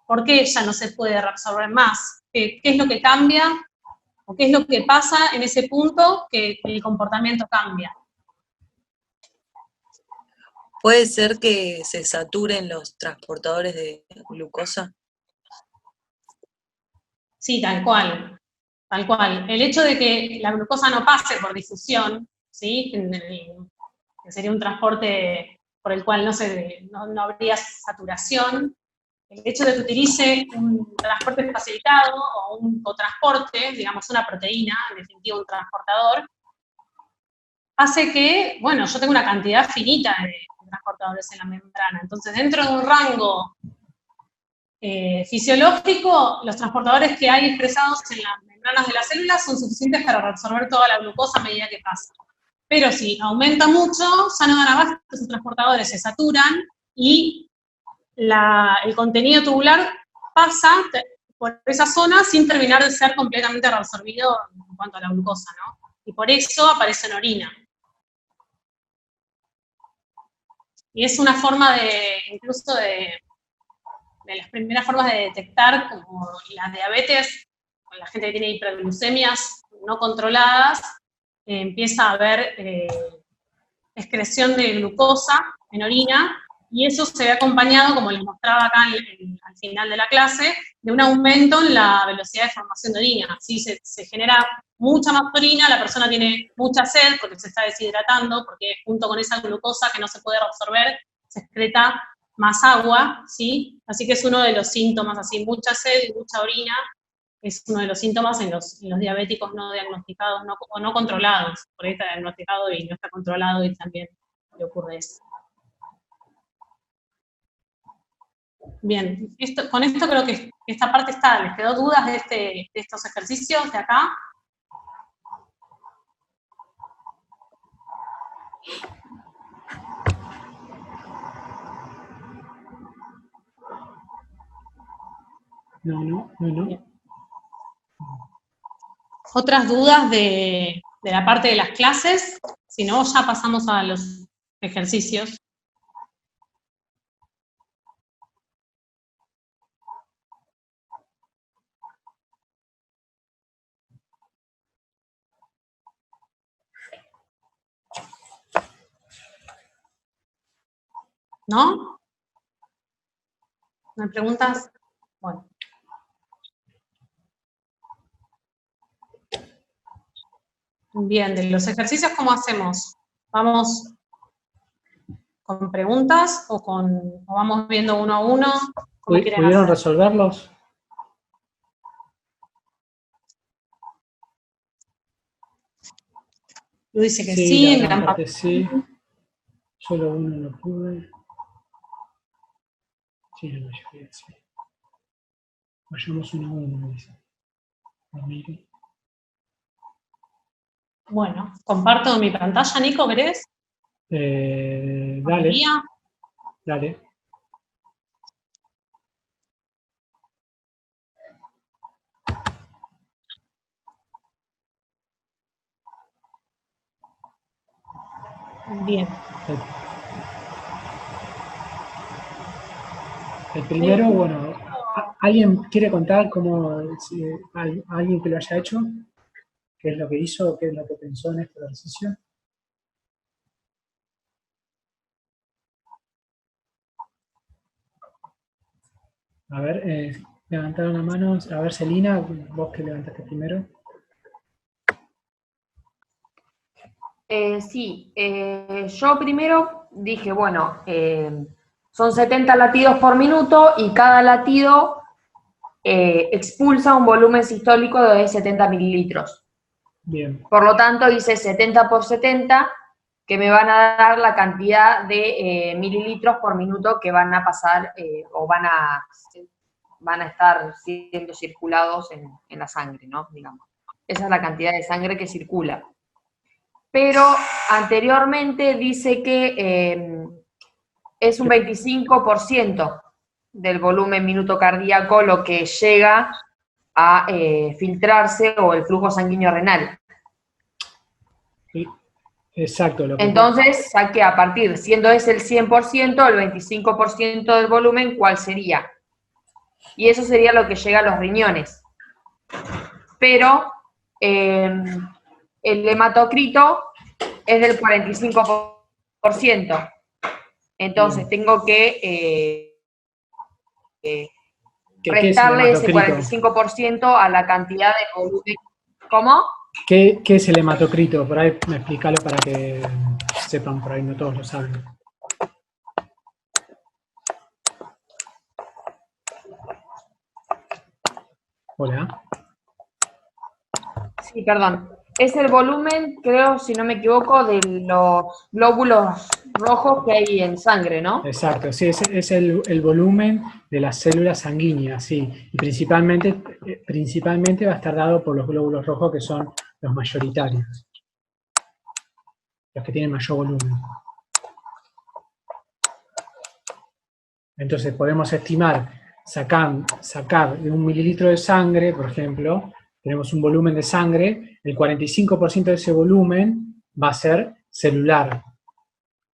¿por qué ya no se puede reabsorber más? ¿Qué es lo que cambia? ¿O qué es lo que pasa en ese punto que el comportamiento cambia? ¿Puede ser que se saturen los transportadores de glucosa? Sí, tal cual. Tal cual. El hecho de que la glucosa no pase por difusión, ¿sí? Que sería un transporte por el cual no habría saturación, el hecho de que utilice un transporte facilitado o un cotransporte, digamos una proteína, en definitiva un transportador, hace que, bueno, yo tengo una cantidad finita de transportadores en la membrana. Entonces, dentro de un rango fisiológico, los transportadores que hay expresados en las membranas de las células son suficientes para reabsorber toda la glucosa a medida que pasa. Pero si aumenta mucho, ya no dan abasto, esos transportadores se saturan y el contenido tubular pasa por esa zona sin terminar de ser completamente reabsorbido en cuanto a la glucosa, ¿no? Y por eso aparece en orina. Y es una forma incluso de las primeras formas de detectar como la diabetes, con la gente que tiene hiperglucemias no controladas, empieza a haber excreción de glucosa en orina, y eso se ve acompañado, como les mostraba acá al final de la clase, de un aumento en la velocidad de formación de orina. ¿Sí? Se genera mucha más orina, la persona tiene mucha sed porque se está deshidratando, porque junto con esa glucosa que no se puede absorber, se excreta más agua, ¿sí? Así que es uno de los síntomas, así, mucha sed y mucha orina, es uno de los síntomas en los diabéticos no diagnosticados o no controlados. Por ahí está diagnosticado y no está controlado y también le ocurre eso. Bien, con esto creo que esta parte está. ¿Les quedó dudas de estos ejercicios de acá? No. Bien. ¿Otras dudas de la parte de las clases? Si no, ya pasamos a los ejercicios. ¿No? ¿No hay preguntas? Bueno. Bien, de los ejercicios, ¿cómo hacemos? ¿Vamos con preguntas o vamos viendo uno a uno? ¿Cómo quieren ¿Pudieron hacer? resolverlos? Lu dice que Sí, sí, en la gran gran parte parte. sí. Solo uno no pude. Sí, la mayoría sí. Vayamos uno a uno, dice. Mire. Bueno, comparto mi pantalla, Nico, ¿querés? Dale, ¿Mía? dale. Bien. El primero, bueno, ¿alguien quiere contar cómo, alguien que lo haya hecho? ¿Qué es lo que hizo? ¿Qué es lo que pensó en este ejercicio? A ver, levantaron la mano. A ver, Celina, vos que levantaste primero. Sí, yo primero dije, bueno, son 70 latidos por minuto y cada latido expulsa un volumen sistólico de 70 mililitros. Bien. Por lo tanto, hice 70 por 70, que me van a dar la cantidad de mililitros por minuto que van a pasar o van a estar siendo circulados en la sangre, ¿no? Digamos. Esa es la cantidad de sangre que circula. Pero anteriormente dice que es un 25% del volumen minuto cardíaco lo que llega a filtrarse o el flujo sanguíneo renal. Sí, exacto. Entonces, saqué a partir, siendo ese el 100%, el 25% del volumen, ¿cuál sería? Y eso sería lo que llega a los riñones. Pero el hematocrito es del 45%. Entonces, tengo que restarle ese 45% a la cantidad de volumen. ¿Cómo? ¿Qué es el hematocrito? Por ahí me explícalo para que sepan, por ahí no todos lo saben. Hola. Sí, perdón. Es el volumen, creo, si no me equivoco, de los glóbulos rojos que hay en sangre, ¿no? Exacto, sí, es el volumen de las células sanguíneas, sí. Y principalmente va a estar dado por los glóbulos rojos, que son los mayoritarios, los que tienen mayor volumen. Entonces podemos estimar, sacar de 1 mililitro de sangre, por ejemplo, tenemos un volumen de sangre, el 45% de ese volumen va a ser celular,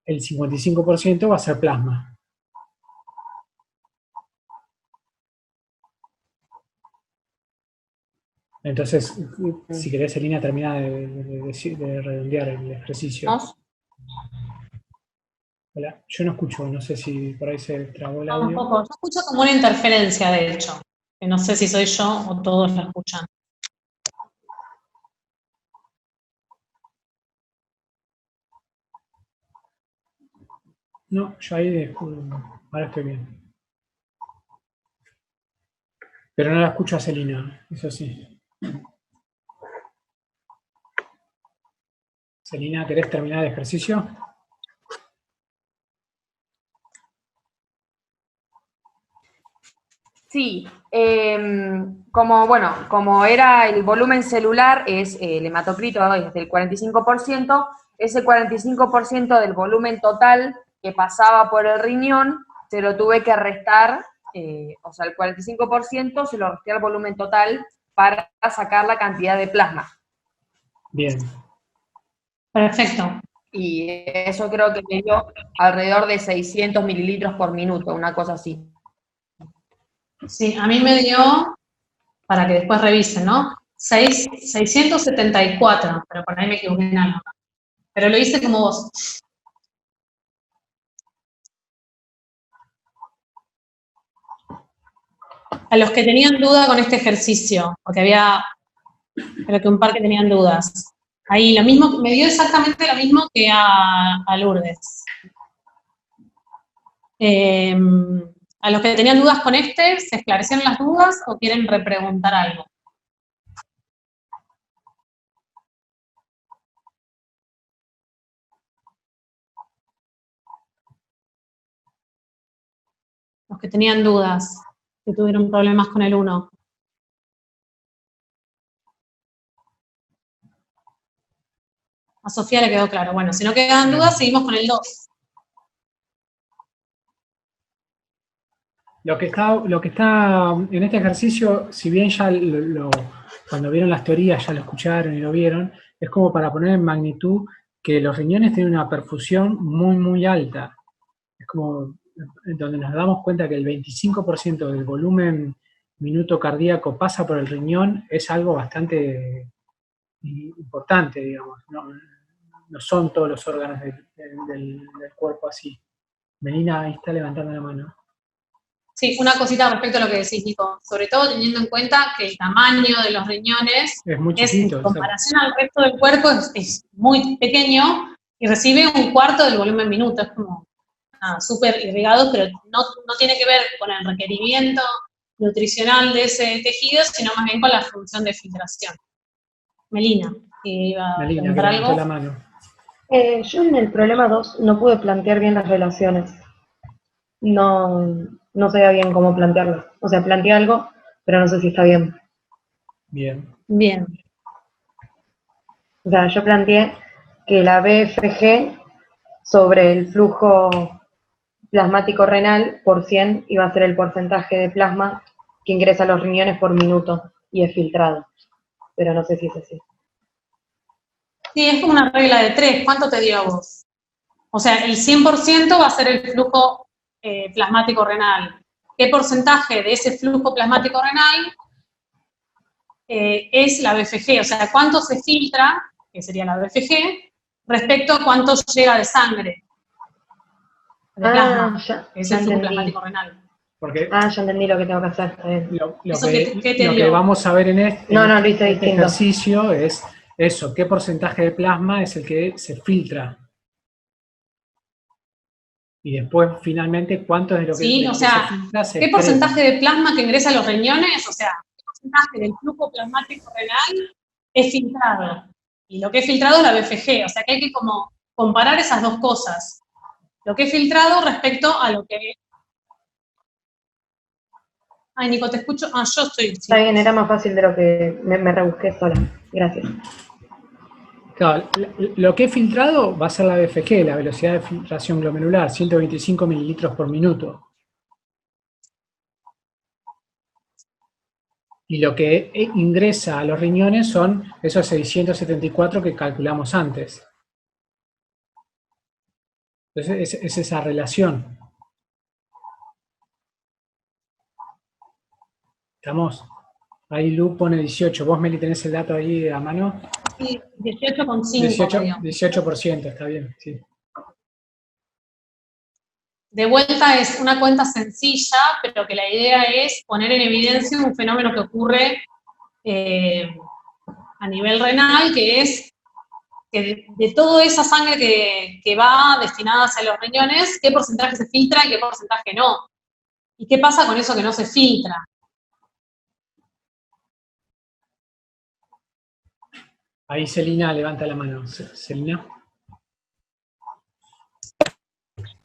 el 55% va a ser plasma. Entonces, si querés, Celina, termina de redondear el ejercicio. Hola, yo no escucho, no sé si por ahí se trabó el audio. Tampoco, yo escucho como una interferencia, de hecho, que no sé si soy yo o todos la escuchan. No, yo ahí ahora estoy bien. Pero no la escucho a Celina, eso sí. Celina, ¿querés terminar el ejercicio? Sí, como era el volumen celular, es el hematocrito es del 45%, ese 45% del volumen total que pasaba por el riñón, se lo tuve que restar, o sea, el 45% se lo resté al volumen total para sacar la cantidad de plasma. Bien. Perfecto. Y eso creo que me dio alrededor de 600 mililitros por minuto, una cosa así. Sí, a mí me dio, para que después revisen, ¿no? 674, pero por ahí me equivoqué en algo. Pero lo hice como vos. A los que tenían duda con este ejercicio, porque creo que un par que tenían dudas. Ahí lo mismo, me dio exactamente lo mismo que a Lourdes. A los que tenían dudas con este, ¿se esclarecieron las dudas o quieren repreguntar algo? Los que tenían dudas. que tuvieron problemas con el 1. A Sofía le quedó claro. Bueno, si no quedan dudas, seguimos con el 2. Lo que está en este ejercicio, si bien ya cuando vieron las teorías ya lo escucharon y lo vieron, es como para poner en magnitud que los riñones tienen una perfusión muy, muy alta. Es como donde nos damos cuenta que el 25% del volumen minuto cardíaco pasa por el riñón, es algo bastante importante, digamos. No son todos los órganos del cuerpo así. Melina ahí está levantando la mano. Sí, una cosita respecto a lo que decís, Nico. Sobre todo teniendo en cuenta que el tamaño de los riñones es muy chiquito, en comparación al resto del cuerpo es muy pequeño y recibe un cuarto del volumen minuto. Es como súper irrigado, pero no tiene que ver con el requerimiento nutricional de ese tejido, sino más bien con la función de filtración. Melina, iba a preguntar algo. La mano. Yo en el problema 2 no pude plantear bien las relaciones. No sabía bien cómo plantearlo. O sea, planteé algo, pero no sé si está bien. Bien. O sea, yo planteé que la BFG sobre el flujo plasmático renal por 100 iba a ser el porcentaje de plasma que ingresa a los riñones por minuto y es filtrado. Pero no sé si es así. Sí, es como una regla de 3. ¿Cuánto te dio a vos? O sea, el 100% va a ser el flujo plasmático renal. ¿Qué porcentaje de ese flujo plasmático renal es la BFG? O sea, ¿cuánto se filtra, que sería la BFG, respecto a cuánto llega de sangre? De plasma, ya es el flujo entendí. plasmático renal. Porque ya entendí lo que tengo que hacer. lo que vamos a ver en este ejercicio es eso, qué porcentaje de plasma es el que se filtra. Y después, finalmente, cuánto es lo que, sí, o sea, se filtra. ¿qué porcentaje de plasma que ingresa a los riñones? O sea, ¿qué porcentaje del flujo plasmático renal es filtrado? Y lo que es filtrado es la BFG. O sea, que hay que como comparar esas dos cosas. Lo que es filtrado respecto a lo que... Ay, Nico, te escucho. Yo estoy... Está bien, era más fácil de lo que me rebusqué sola. Gracias. Claro, lo que es filtrado va a ser la BFG, la velocidad de filtración glomerular, 125 mililitros por minuto. Y lo que ingresa a los riñones son esos 674 que calculamos antes. Entonces, es esa relación. ¿Estamos? Ahí Lu pone 18. ¿Vos, Meli, tenés el dato ahí a mano? Sí, 18,5. 18%, está bien, sí. De vuelta es una cuenta sencilla, pero que la idea es poner en evidencia un fenómeno que ocurre a nivel renal, que es que de toda esa sangre que va destinada hacia los riñones, qué porcentaje se filtra y qué porcentaje no. ¿Y qué pasa con eso que no se filtra? Ahí Celina levanta la mano. Celina.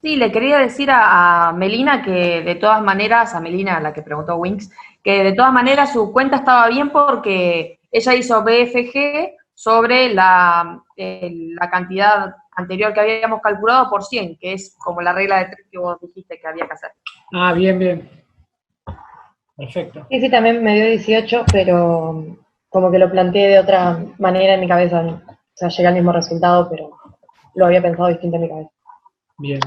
Sí, le quería decir a Melina que de todas maneras, a Melina, la que preguntó Winx, que de todas maneras su cuenta estaba bien porque ella hizo BFG sobre la cantidad anterior que habíamos calculado por 100, que es como la regla de 3 que vos dijiste que había que hacer. Ah, bien, bien. Perfecto. Sí, también me dio 18, pero como que lo planteé de otra manera en mi cabeza. O sea, llegué al mismo resultado, pero lo había pensado distinto en mi cabeza. Bien.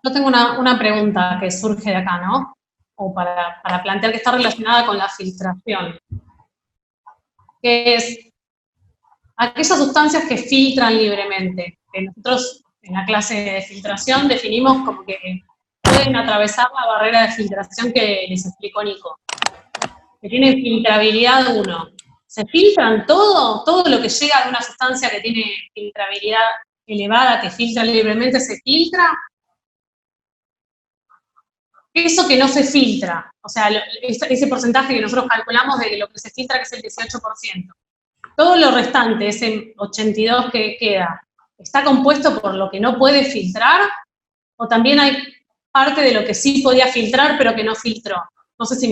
Yo tengo una pregunta que surge de acá, ¿no? O para plantear que está relacionada con la filtración. Que es aquellas sustancias que filtran libremente. Que nosotros en la clase de filtración definimos como que pueden atravesar la barrera de filtración que les explicó Nico. Que tienen filtrabilidad 1. ¿Se filtran todo lo que llega de una sustancia que tiene filtrabilidad elevada, que filtra libremente, se filtra? Eso que no se filtra, o sea, ese porcentaje que nosotros calculamos de lo que se filtra, que es el 18%. Todo lo restante, ese 82% que queda, ¿está compuesto por lo que no puede filtrar? ¿O también hay parte de lo que sí podía filtrar, pero que no filtró. No sé si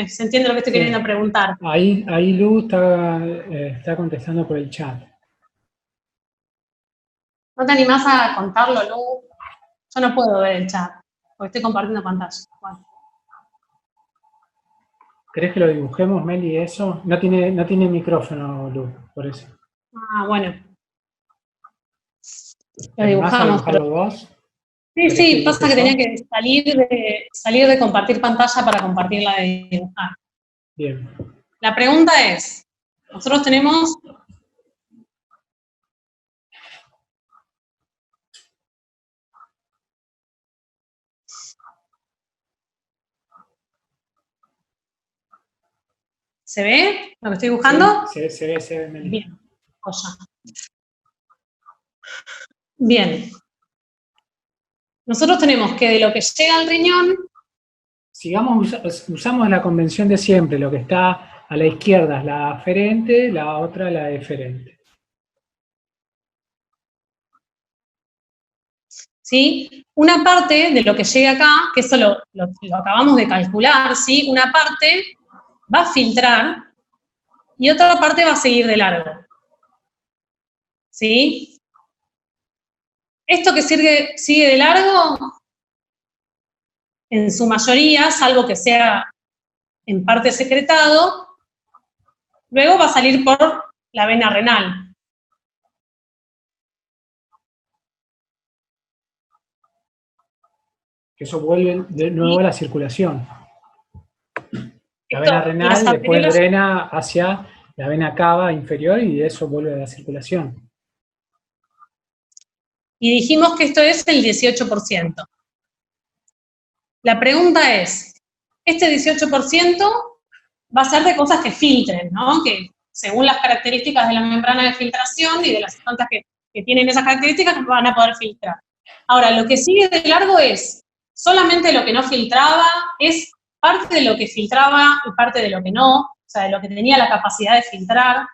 se entiende lo que estoy queriendo preguntar. Ahí Lu está contestando por el chat. ¿No te animás a contarlo, Lu? Yo no puedo ver el chat, porque estoy compartiendo pantalla. Bueno. ¿Querés que lo dibujemos, Meli, eso? No tiene micrófono, Lu, por eso. Ah, bueno. Lo ¿Vas a dibujamos. dibujarlo vos? Sí, pasa que tenía que salir de compartir pantalla para compartirla de dibujar. Bien. La pregunta es, nosotros tenemos... ¿Se ve lo que estoy dibujando? Sí, se ve, Meli. Bien, cosa. Bien. Nosotros tenemos que de lo que llega al riñón... Usamos la convención de siempre, lo que está a la izquierda es la aferente, la otra la deferente. ¿Sí? Una parte de lo que llega acá, que eso lo acabamos de calcular, ¿sí? Una parte va a filtrar y otra parte va a seguir de largo. ¿Sí? Esto que sigue de largo, en su mayoría, salvo que sea en parte secretado, luego va a salir por la vena renal. Que eso vuelve de nuevo a la circulación. La vena renal después drena hacia la vena cava inferior y de eso vuelve a la circulación. Y dijimos que esto es el 18%. La pregunta es, este 18% va a ser de cosas que filtren, ¿no? Que según las características de la membrana de filtración y de las sustancias que tienen esas características van a poder filtrar. Ahora, lo que sigue de largo es solamente lo que no filtraba, es parte de lo que filtraba y parte de lo que no, o sea, de lo que tenía la capacidad de filtrar.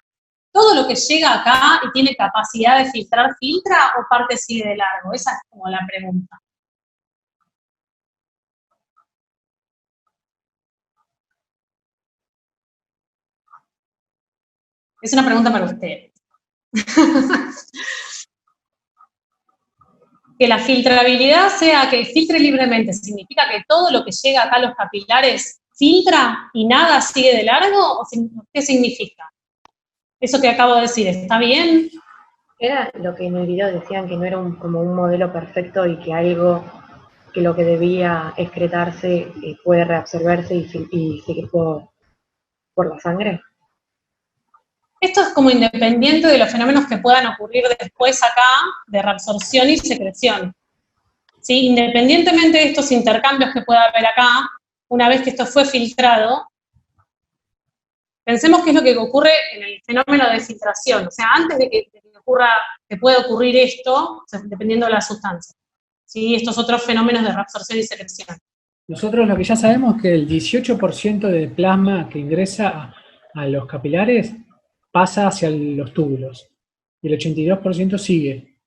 ¿Todo lo que llega acá y tiene capacidad de filtrar, filtra o parte sigue de largo? Esa es como la pregunta. Es una pregunta para usted. Que la filtrabilidad sea que filtre libremente, ¿significa que todo lo que llega acá a los capilares filtra y nada sigue de largo? ¿O qué significa? Eso que acabo de decir, ¿está bien? Era lo que en el video decían, que no era como un modelo perfecto y que algo que lo que debía excretarse puede reabsorberse y seguir por la sangre. Esto es como independiente de los fenómenos que puedan ocurrir después acá, de reabsorción y secreción. ¿Sí? Independientemente de estos intercambios que pueda haber acá, una vez que esto fue filtrado, pensemos qué es lo que ocurre en el fenómeno de filtración. O sea, antes de que pueda ocurrir esto, o sea, dependiendo de la sustancia. ¿Sí? Estos otros fenómenos de reabsorción y secreción. Nosotros lo que ya sabemos es que el 18% de plasma que ingresa a los capilares pasa hacia los túbulos y el 82% sigue.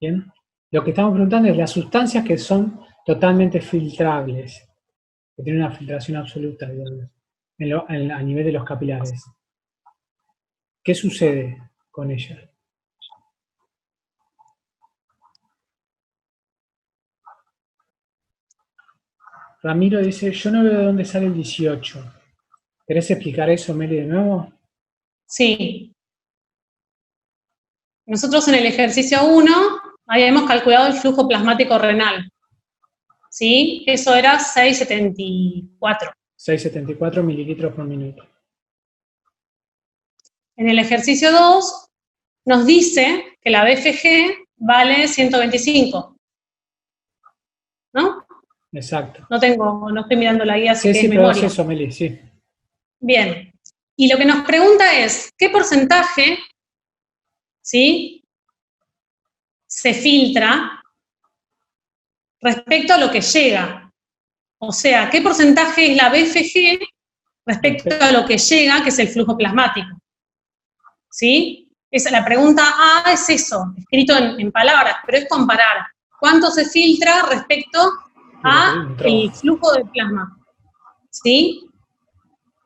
¿Bien? Lo que estamos preguntando es las sustancias que son totalmente filtrables, que tienen una filtración absoluta, digamos, a nivel de los capilares. ¿Qué sucede con ellas? Ramiro dice, yo no veo de dónde sale el 18. ¿Querés explicar eso, Meli, de nuevo? Sí. Nosotros en el ejercicio 1 habíamos calculado el flujo plasmático renal. ¿Sí? Eso era 6,74. 6,74 mililitros por minuto. En el ejercicio 2 nos dice que la BFG vale 125. ¿No? Exacto. No estoy mirando la guía, así sí, que es pero memoria. es eso, Meli, sí. Bien. Y lo que nos pregunta es, ¿qué porcentaje, ¿sí?, se filtra respecto a lo que llega? O sea, ¿qué porcentaje es la BFG respecto a lo que llega, que es el flujo plasmático? ¿Sí? La pregunta A es eso, escrito en palabras, pero es comparar cuánto se filtra respecto a el flujo de plasma, ¿sí?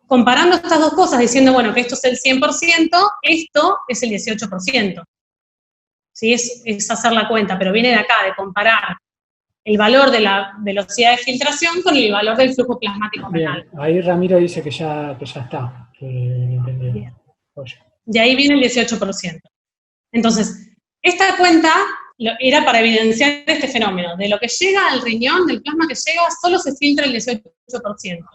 Comparando estas dos cosas, diciendo, bueno, que esto es el 100%, esto es el 18%. ¿Sí? Es hacer la cuenta, pero viene de acá, de comparar el valor de la velocidad de filtración con el valor del flujo plasmático renal. Ahí Ramiro dice que ya está, que entendió. Bien. De ahí viene el 18%. Entonces, esta cuenta era para evidenciar este fenómeno. De lo que llega al riñón, del plasma que llega, solo se filtra el 18%.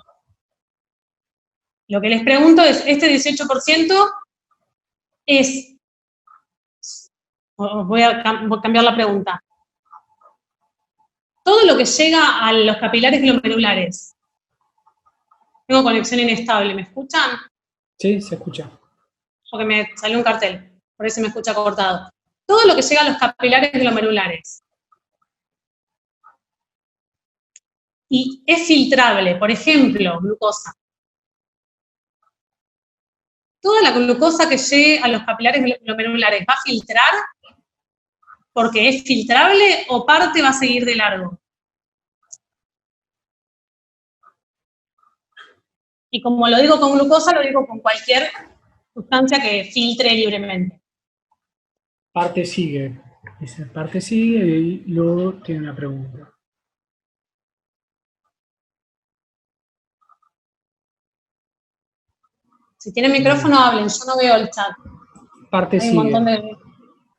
Lo que les pregunto es, ¿este 18% es... Voy a cambiar la pregunta. Todo lo que llega a los capilares glomerulares. Tengo conexión inestable, ¿me escuchan? Sí, se escucha. Porque me salió un cartel, por eso me escucha cortado. Todo lo que llega a los capilares glomerulares. Y es filtrable, por ejemplo, glucosa. Toda la glucosa que llegue a los capilares glomerulares va a filtrar porque es filtrable o parte va a seguir de largo. Y como lo digo con glucosa, lo digo con cualquier sustancia que filtre libremente. Parte sigue. Dice, parte sigue y luego tiene una pregunta. Si tienen micrófono, hablen. Yo no veo el chat. Parte Hay sigue. un montón de...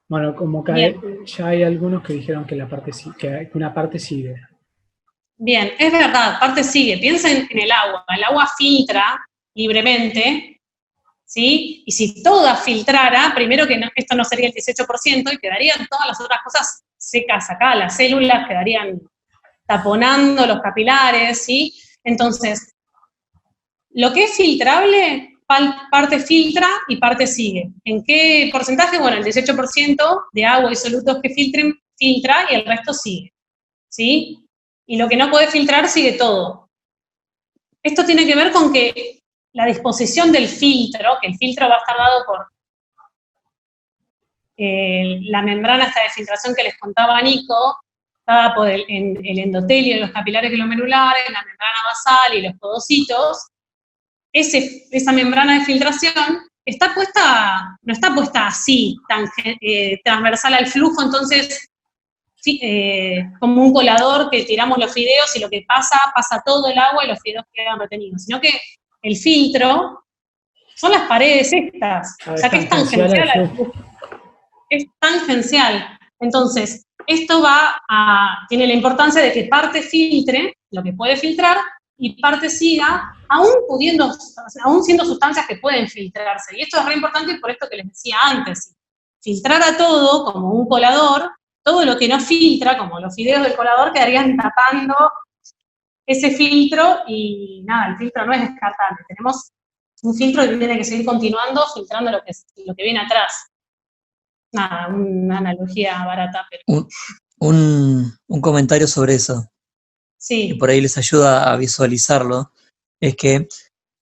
Bueno, como que ya hay algunos que dijeron que que una parte sigue. Bien, es verdad, parte sigue. Piensen en el agua. El agua filtra libremente, ¿sí? Y si toda filtrara, primero que esto no sería el 18% y quedarían todas las otras cosas secas acá. Las células quedarían taponando los capilares, ¿sí? Entonces, lo que es filtrable, parte filtra y parte sigue. ¿En qué porcentaje? Bueno, el 18% de agua y solutos que filtren, filtra y el resto sigue, ¿sí? Y lo que no puede filtrar sigue todo. Esto tiene que ver con que la disposición del filtro, que el filtro va a estar dado por la membrana esta de filtración que les contaba Nico, dada por el endotelio de los capilares glomerulares, la membrana basal y los podocitos. Esa membrana de filtración está puesta, no está puesta así, transversal al flujo, entonces como un colador que tiramos los fideos y lo que pasa todo el agua y los fideos quedan retenidos, sino que el filtro son las paredes estas, o sea que es tangencial al flujo. Es tangencial. Entonces, esto tiene la importancia de que parte filtre lo que puede filtrar y parte siga, aún siendo sustancias que pueden filtrarse. Y esto es re importante por esto que les decía antes. Filtrar a todo como un colador, todo lo que no filtra, como los fideos del colador, quedarían tapando ese filtro y nada, el filtro no es descartable. Tenemos un filtro que tiene que seguir continuando, filtrando lo que viene atrás. Nada, una analogía barata. Pero... Un comentario sobre eso. Sí. Que por ahí les ayuda a visualizarlo, es que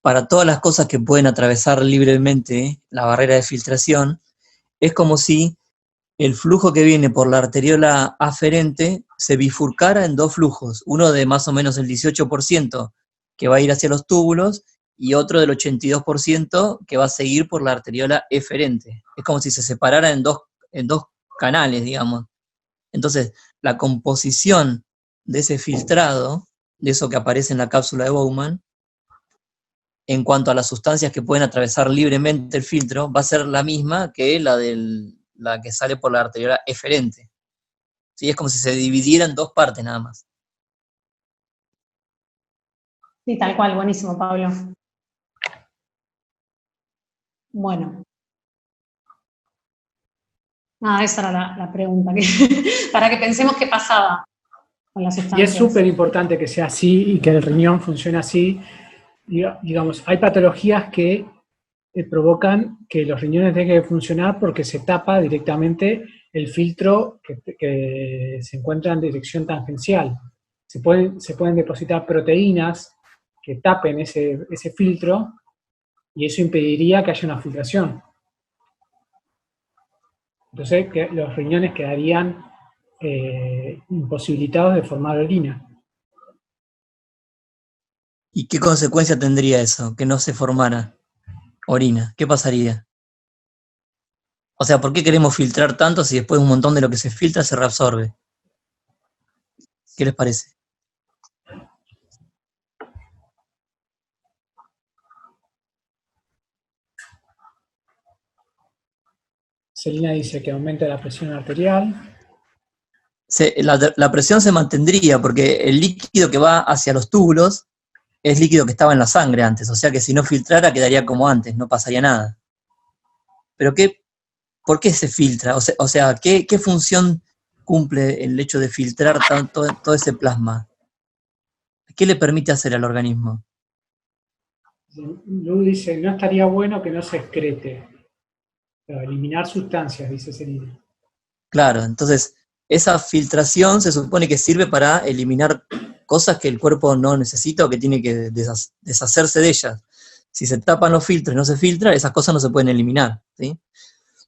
para todas las cosas que pueden atravesar libremente la barrera de filtración, es como si el flujo que viene por la arteriola aferente se bifurcara en dos flujos, uno de más o menos el 18% que va a ir hacia los túbulos y otro del 82% que va a seguir por la arteriola eferente. Es como si se separara en dos canales, digamos. Entonces, la composición de ese filtrado, de eso que aparece en la cápsula de Bowman, en cuanto a las sustancias que pueden atravesar libremente el filtro, va a ser la misma que la que sale por la arteriola eferente. ¿Sí? Es como si se dividiera en dos partes nada más. Sí, tal cual, buenísimo, Pablo. Bueno. Esa era la pregunta, para que pensemos qué pasaba con las sustancias. Y es súper importante que sea así y que el riñón funcione así. Digamos, hay patologías que provocan que los riñones dejen de funcionar porque se tapa directamente el filtro que se encuentra en dirección tangencial. Se pueden depositar proteínas que tapen ese filtro y eso impediría que haya una filtración. Entonces los riñones quedarían imposibilitados de formar orina. ¿Y qué consecuencia tendría eso? Que no se formara orina. ¿Qué pasaría? O sea, ¿por qué queremos filtrar tanto si después un montón de lo que se filtra se reabsorbe? ¿Qué les parece? Celina dice que aumenta la presión arterial. La presión se mantendría porque el líquido que va hacia los túbulos es líquido que estaba en la sangre antes, o sea que si no filtrara quedaría como antes, no pasaría nada. Pero ¿por qué se filtra? O sea, ¿qué función cumple el hecho de filtrar todo ese plasma? ¿Qué le permite hacer al organismo? Lu dice, no estaría bueno que no se excrete. Pero eliminar sustancias, dice Celina. Claro, entonces esa filtración se supone que sirve para eliminar cosas que el cuerpo no necesita o que tiene que deshacerse de ellas. Si se tapan los filtros y no se filtra, esas cosas no se pueden eliminar, ¿sí?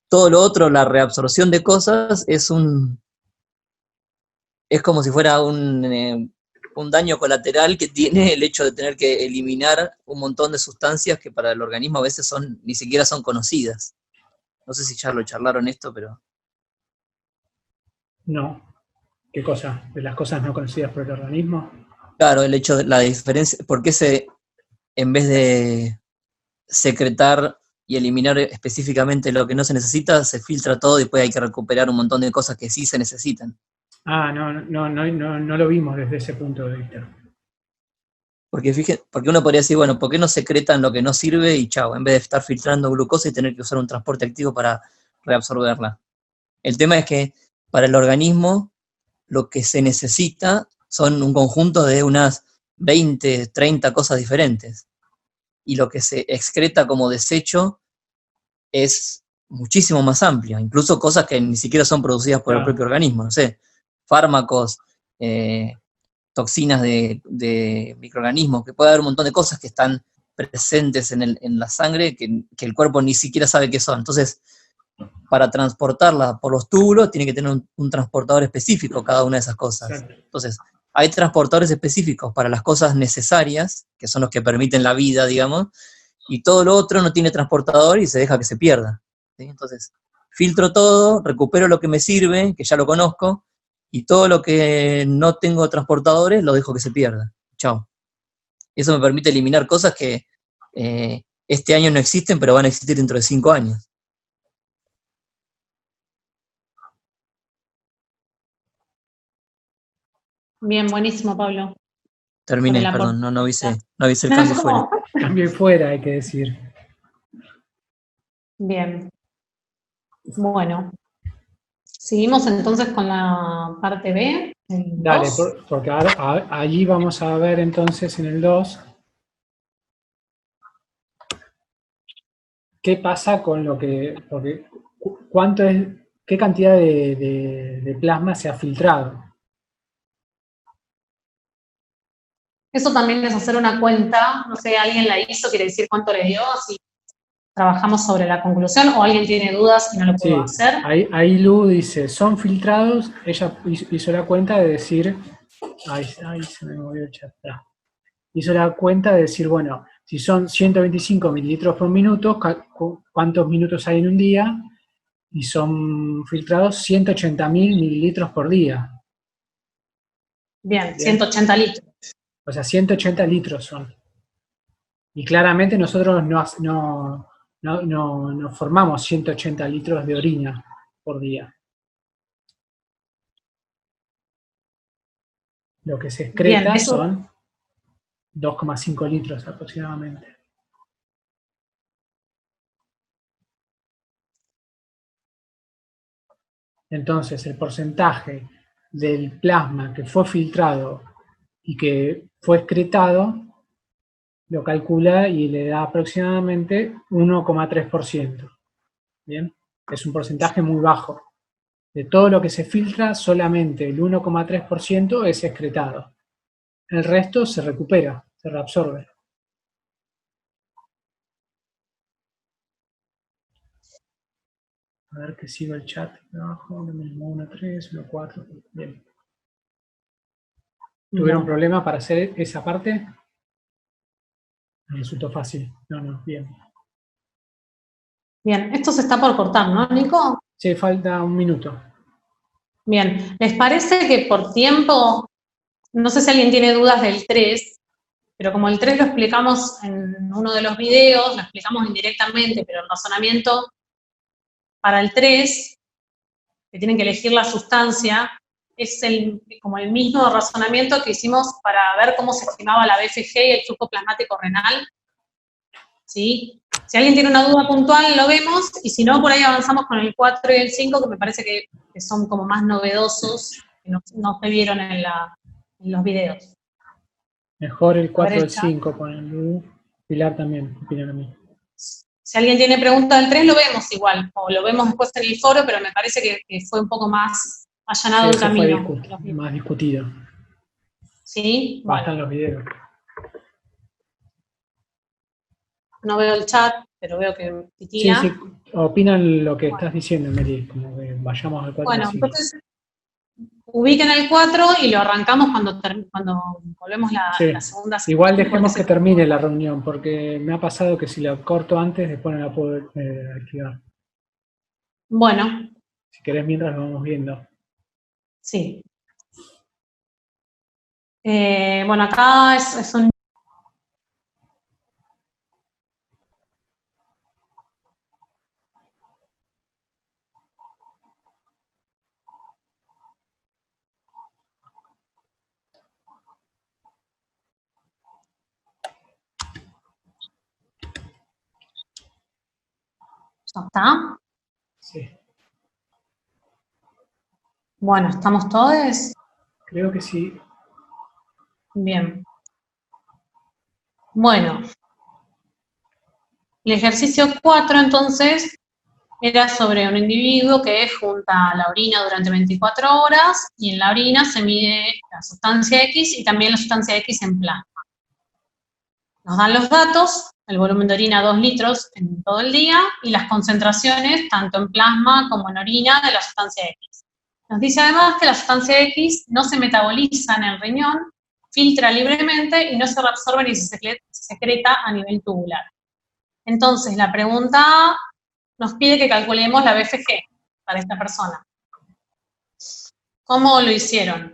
Todo lo otro, la reabsorción de cosas, es como si fuera un daño colateral que tiene el hecho de tener que eliminar un montón de sustancias que para el organismo a veces ni siquiera son conocidas. No sé si ya lo charlaron esto, pero... No. ¿Qué cosa? ¿De las cosas no conocidas por el organismo? Claro, el hecho de la diferencia, ¿por qué en vez de secretar y eliminar específicamente lo que no se necesita, se filtra todo y después hay que recuperar un montón de cosas que sí se necesitan? Ah, no lo vimos desde ese punto de vista. Porque uno podría decir, bueno, ¿por qué no secretan lo que no sirve y chao, en vez de estar filtrando glucosa y tener que usar un transporte activo para reabsorberla? El tema es que para el organismo lo que se necesita son un conjunto de unas 20, 30 cosas diferentes. Y lo que se excreta como desecho es muchísimo más amplio, incluso cosas que ni siquiera son producidas por el propio organismo, no sé, fármacos, toxinas de microorganismos, que puede haber un montón de cosas que están presentes en la sangre que el cuerpo ni siquiera sabe qué son. Entonces, para transportarla por los túbulos tiene que tener un transportador específico cada una de esas cosas. Exacto. Entonces, hay transportadores específicos para las cosas necesarias, que son los que permiten la vida, digamos, y todo lo otro no tiene transportador y se deja que se pierda, ¿sí? Entonces, filtro todo, recupero lo que me sirve, que ya lo conozco, y todo lo que no tengo transportadores lo dejo que se pierda. Chao. Eso me permite eliminar cosas que este año no existen, pero van a existir dentro de 5 años. Bien, buenísimo, Pablo. Terminé, perdón, no avisé el cambio fuera. Cambio fuera, hay que decir. Bien. Bueno. Seguimos entonces con la parte B. Dale, porque ahora, allí vamos a ver entonces en el 2 qué pasa con lo que, porque qué cantidad de plasma se ha filtrado. Eso también es hacer una cuenta, no sé, alguien la hizo, quiere decir cuánto le dio, así trabajamos sobre la conclusión, o alguien tiene dudas y no lo puedo hacer. Ahí Lu dice, son filtrados, ella hizo la cuenta de decir, ay, se me movió el chat. Hizo la cuenta de decir, bueno, si son 125 mililitros por minuto, ¿cuántos minutos hay en un día? Y son filtrados 180.000 mililitros por día. Bien, 180 litros. O sea, 180 litros son. Y claramente nosotros no formamos 180 litros de orina por día. Lo que se excreta son 2,5 litros aproximadamente. Entonces, el porcentaje del plasma que fue filtrado y que fue excretado, lo calcula y le da aproximadamente 1,3%. ¿Bien? Es un porcentaje muy bajo. De todo lo que se filtra, solamente el 1,3% es excretado. El resto se recupera, se reabsorbe. A ver que sigo el chat de abajo, 1, 3, 1, 4, bien. ¿Tuvieron problema para hacer esa parte? Me resultó fácil. No, bien. Bien, esto se está por cortar, ¿no, Nico? Sí, falta 1 minuto. Bien, ¿les parece que por tiempo, no sé si alguien tiene dudas del 3, pero como el 3 lo explicamos en uno de los videos, lo explicamos indirectamente, pero el razonamiento para el 3, que tienen que elegir la sustancia, es como el mismo razonamiento que hicimos para ver cómo se estimaba la BFG y el flujo plasmático renal. ¿Sí? Si alguien tiene una duda puntual, lo vemos, y si no, por ahí avanzamos con el 4 y el 5, que me parece que son como más novedosos, que no se vieron en los videos. Mejor el 4 o el 5 con el Pilar también, opinan a mí. Si alguien tiene pregunta del 3, lo vemos igual, o lo vemos después en el foro, pero me parece que fue un poco más allanado el camino. Fue más discutido. ¿Sí? Bastan los videos. No veo el chat, pero veo que titila. Sí, opinan lo que estás diciendo, Mary, como que vayamos al 4 Bueno, y 5. entonces, ubiquen el 4 y lo arrancamos cuando volvemos la segunda sesión. Igual dejemos que termine la reunión, porque me ha pasado que si la corto antes, después no la puedo activar. Bueno. Si querés, mientras lo vamos viendo. Sí. Bueno, acá es un... ¿Ya está? Sí. Bueno, ¿estamos todos? Creo que sí. Bien. Bueno. El ejercicio 4, entonces, era sobre un individuo que junta la orina durante 24 horas y en la orina se mide la sustancia X y también la sustancia X en plasma. Nos dan los datos, el volumen de orina 2 litros en todo el día y las concentraciones, tanto en plasma como en orina, de la sustancia X. Nos dice además que la sustancia X no se metaboliza en el riñón, filtra libremente y no se reabsorbe ni se secreta a nivel tubular. Entonces, la pregunta nos pide que calculemos la BFG para esta persona. ¿Cómo lo hicieron?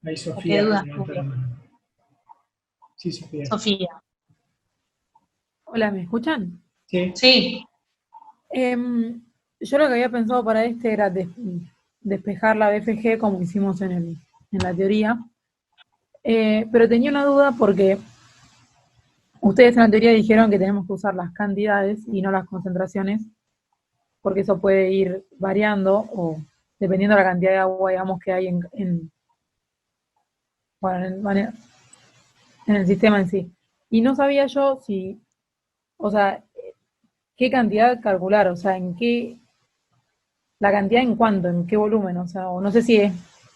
Ahí Sofía. ¿Qué dudas? Sí, Sofía. Sofía. Hola, ¿me escuchan? Sí. Sí. Yo lo que había pensado para era despejar la BFG como hicimos en la teoría, pero tenía una duda porque ustedes en la teoría dijeron que tenemos que usar las cantidades y no las concentraciones, porque eso puede ir variando o dependiendo de la cantidad de agua, digamos, que hay en el sistema en sí. Y no sabía yo si, o sea, qué cantidad calcular, o sea, la cantidad en cuánto, en qué volumen, o sea, o no sé si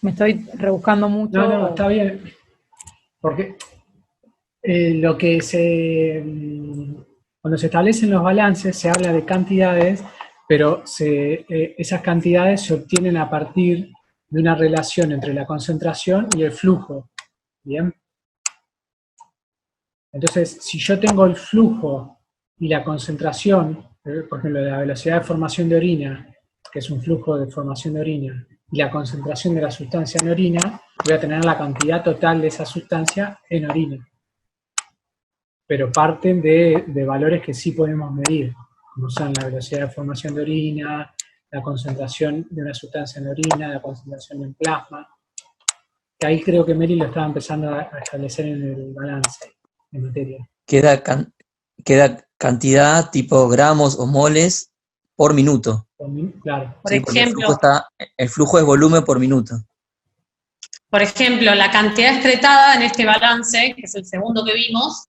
me estoy rebuscando mucho. No, está bien. Porque lo que cuando se establecen los balances se habla de cantidades, pero esas cantidades se obtienen a partir de una relación entre la concentración y el flujo. ¿Bien? Entonces, si yo tengo el flujo y la concentración, por ejemplo, la velocidad de formación de orina, que es un flujo de formación de orina, y la concentración de la sustancia en orina, voy a tener la cantidad total de esa sustancia en orina. Pero parten de valores que sí podemos medir, como son la velocidad de formación de orina, la concentración de una sustancia en orina, la concentración en plasma. Que ahí creo que Mary lo estaba empezando a establecer en el balance de materia. Queda cantidad tipo gramos o moles por minuto. Claro. Por Sí, ejemplo, el flujo es volumen por minuto. Por ejemplo, la cantidad excretada en este balance, que es el segundo que vimos,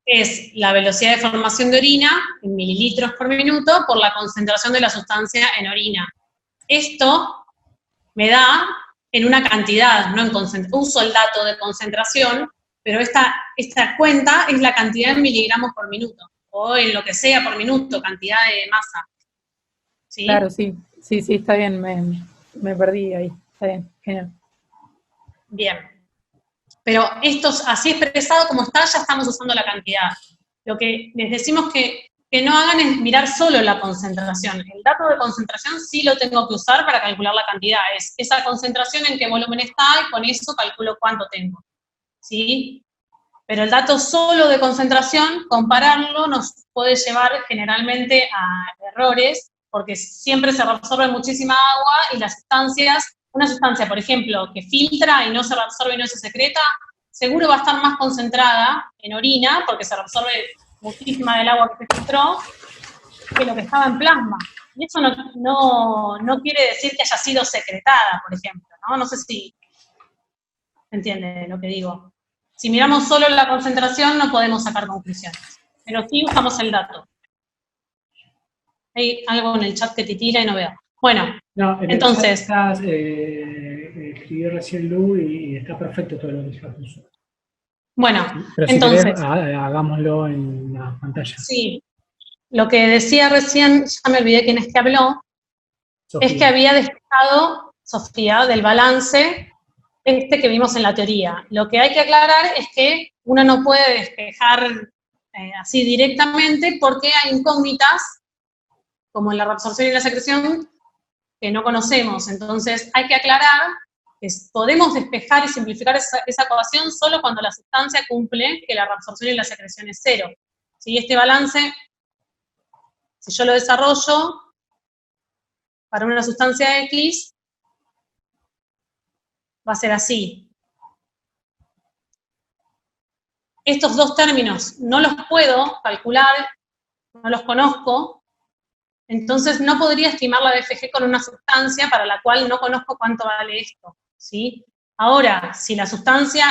es la velocidad de formación de orina en mililitros por minuto por la concentración de la sustancia en orina. Esto me da en una cantidad, no en concentración. Uso el dato de concentración, pero esta cuenta es la cantidad en miligramos por minuto. o en lo que sea por minuto, cantidad de masa. ¿Sí? Claro, sí, está bien, me perdí ahí, está bien, genial. Bien. Pero esto así expresado como está, ya estamos usando la cantidad. Lo que les decimos que no hagan es mirar solo la concentración. El dato de concentración sí lo tengo que usar para calcular la cantidad. Es esa concentración en qué volumen está y con eso calculo cuánto tengo. ¿Sí? Pero el dato solo de concentración, compararlo, nos puede llevar generalmente a errores, porque siempre se reabsorbe muchísima agua y las sustancias, una sustancia, por ejemplo, que filtra y no se reabsorbe y no se secreta, seguro va a estar más concentrada en orina, porque se reabsorbe muchísima del agua que se filtró, que lo que estaba en plasma. Y eso no quiere decir que haya sido secretada, por ejemplo, ¿no? No sé si entiende lo que digo. Si miramos solo la concentración no podemos sacar conclusiones, pero sí usamos el dato. Hay algo en el chat que titila y no veo. Bueno, no, en entonces... el chat escribió recién Lu y está perfecto todo lo que ya puso. Bueno, pero si entonces... querés, hagámoslo en la pantalla. Sí, lo que decía recién, ya me olvidé quién es que habló, Sofía. es que había despejado, Sofía, del balance que vimos en la teoría. Lo que hay que aclarar es que uno no puede despejar así directamente porque hay incógnitas, como en la reabsorción y la secreción, que no conocemos. Entonces hay que aclarar que podemos despejar y simplificar esa ecuación solo cuando la sustancia cumple que la reabsorción y la secreción es cero. ¿Sí? Este balance, si yo lo desarrollo para una sustancia X, va a ser así. Estos dos términos no los puedo calcular, no los conozco, entonces no podría estimar la BFG con una sustancia para la cual no conozco cuánto vale esto, ¿sí? Ahora, si la sustancia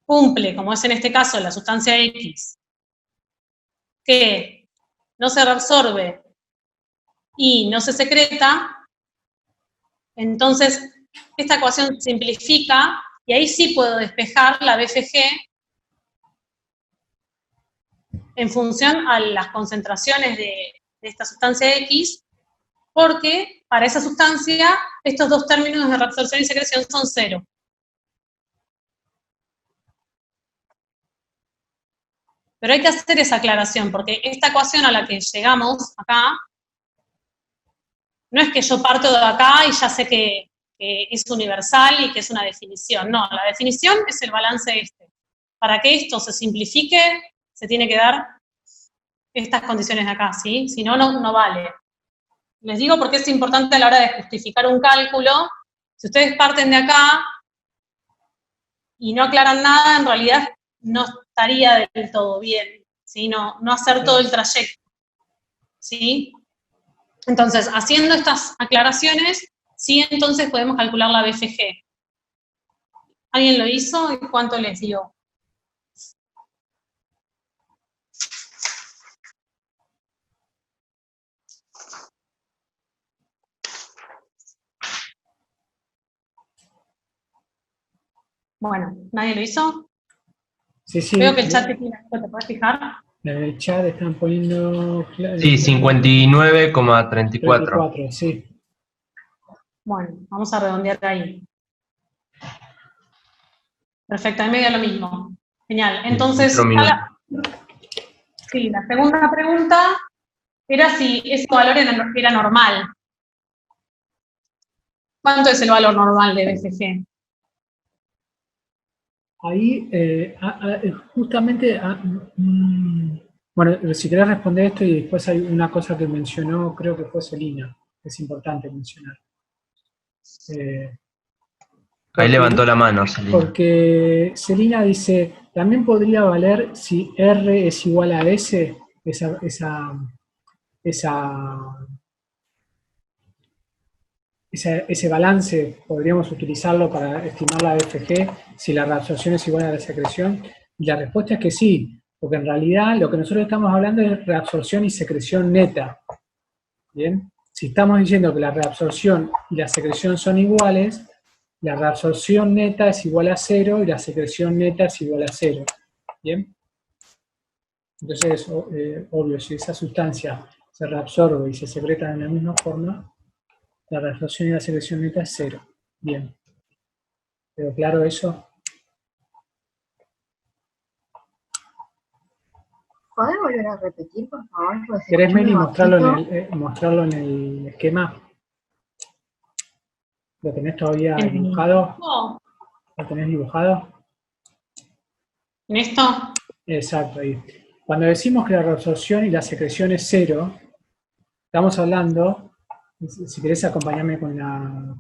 cumple, como es en este caso la sustancia X, que no se reabsorbe y no se secreta, entonces esta ecuación simplifica y ahí sí puedo despejar la BFG en función a las concentraciones de esta sustancia X, porque para esa sustancia estos dos términos de reabsorción y secreción son cero. Pero hay que hacer esa aclaración, porque esta ecuación a la que llegamos acá, no es que yo parto de acá y ya sé que es universal y que es una definición. No, la definición es el balance este. Para que esto se simplifique, se tiene que dar estas condiciones de acá, ¿sí? Si no, no vale. Les digo porque es importante a la hora de justificar un cálculo. Si ustedes parten de acá y no aclaran nada, en realidad no estaría del todo bien, ¿sí? No hacer todo el trayecto, ¿sí? Entonces, haciendo estas aclaraciones, sí, entonces podemos calcular la BFG. ¿Alguien lo hizo y cuánto les dio? Bueno, ¿nadie lo hizo? Sí, sí. Veo que el chat tiene, ¿te puedes fijar? En el chat están poniendo... Sí, 59,34. 34, sí. Bueno, vamos a redondear ahí. Perfecto, ahí me dio lo mismo. Genial. Entonces, sí, la segunda pregunta era si ese valor era normal. ¿Cuánto es el valor normal de BFG? Ahí, justamente, bueno, si querés responder esto y después hay una cosa que mencionó, creo que fue Celina, que es importante mencionar. Ahí levantó la mano, Celina. Porque Celina dice, también podría valer si R es igual a S, ese balance podríamos utilizarlo para estimar la BFG si la reabsorción es igual a la secreción, y la respuesta es que sí, porque en realidad lo que nosotros estamos hablando es reabsorción y secreción neta. ¿Bien? Si estamos diciendo que la reabsorción y la secreción son iguales, la reabsorción neta es igual a 0 y la secreción neta es igual a 0. ¿Bien? Entonces, obvio, si esa sustancia se reabsorbe y se secreta de la misma forma, la reabsorción y la secreción neta es 0. Bien. ¿Quedó claro eso? ¿Podés volver a repetir, por favor? ¿Querés, Meli, mostrarlo en el esquema? ¿Lo tenés todavía dibujado? No. ¿Lo tenés dibujado? ¿En esto? Exacto, ahí. Cuando decimos que la reabsorción y la secreción es 0, estamos hablando, si querés acompañarme con la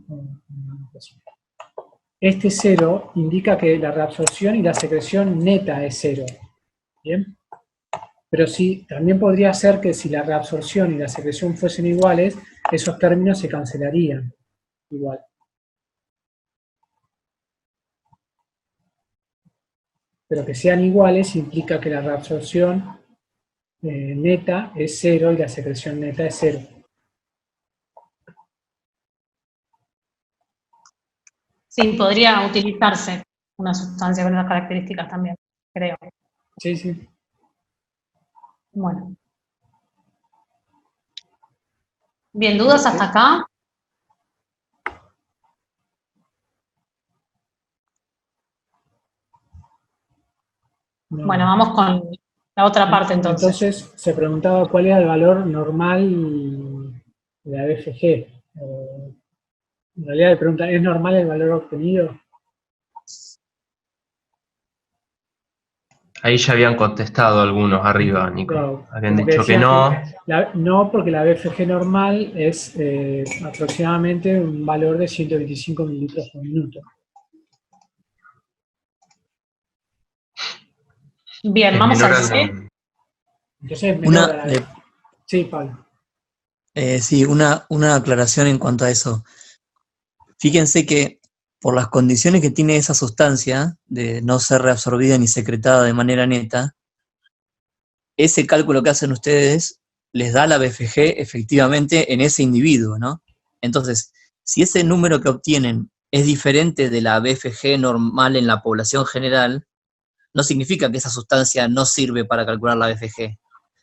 este 0 indica que la reabsorción y la secreción neta es 0. ¿Bien? Pero sí, también podría ser que si la reabsorción y la secreción fuesen iguales, esos términos se cancelarían igual. Pero que sean iguales implica que la reabsorción neta es 0 y la secreción neta es 0. Sí, podría utilizarse una sustancia con esas características también, creo. Sí, sí. Bueno. Bien, ¿dudas hasta acá? No. Bueno, vamos con la otra parte entonces. Entonces se preguntaba cuál era el valor normal de la BFG. En realidad le preguntan, ¿es normal el valor obtenido? Ahí ya habían contestado algunos arriba, Nico. No, Habían como dicho que decían no. No, porque la BFG normal es aproximadamente un valor de 125 mililitros por minuto. Bien, Es vamos menor al al- C. Entonces, menor a la... Sí, Pablo. Sí, una aclaración en cuanto a eso. Fíjense que por las condiciones que tiene esa sustancia, de no ser reabsorbida ni secretada de manera neta, ese cálculo que hacen ustedes les da la BFG efectivamente en ese individuo, ¿no? Entonces, si ese número que obtienen es diferente de la BFG normal en la población general, no significa que esa sustancia no sirve para calcular la BFG.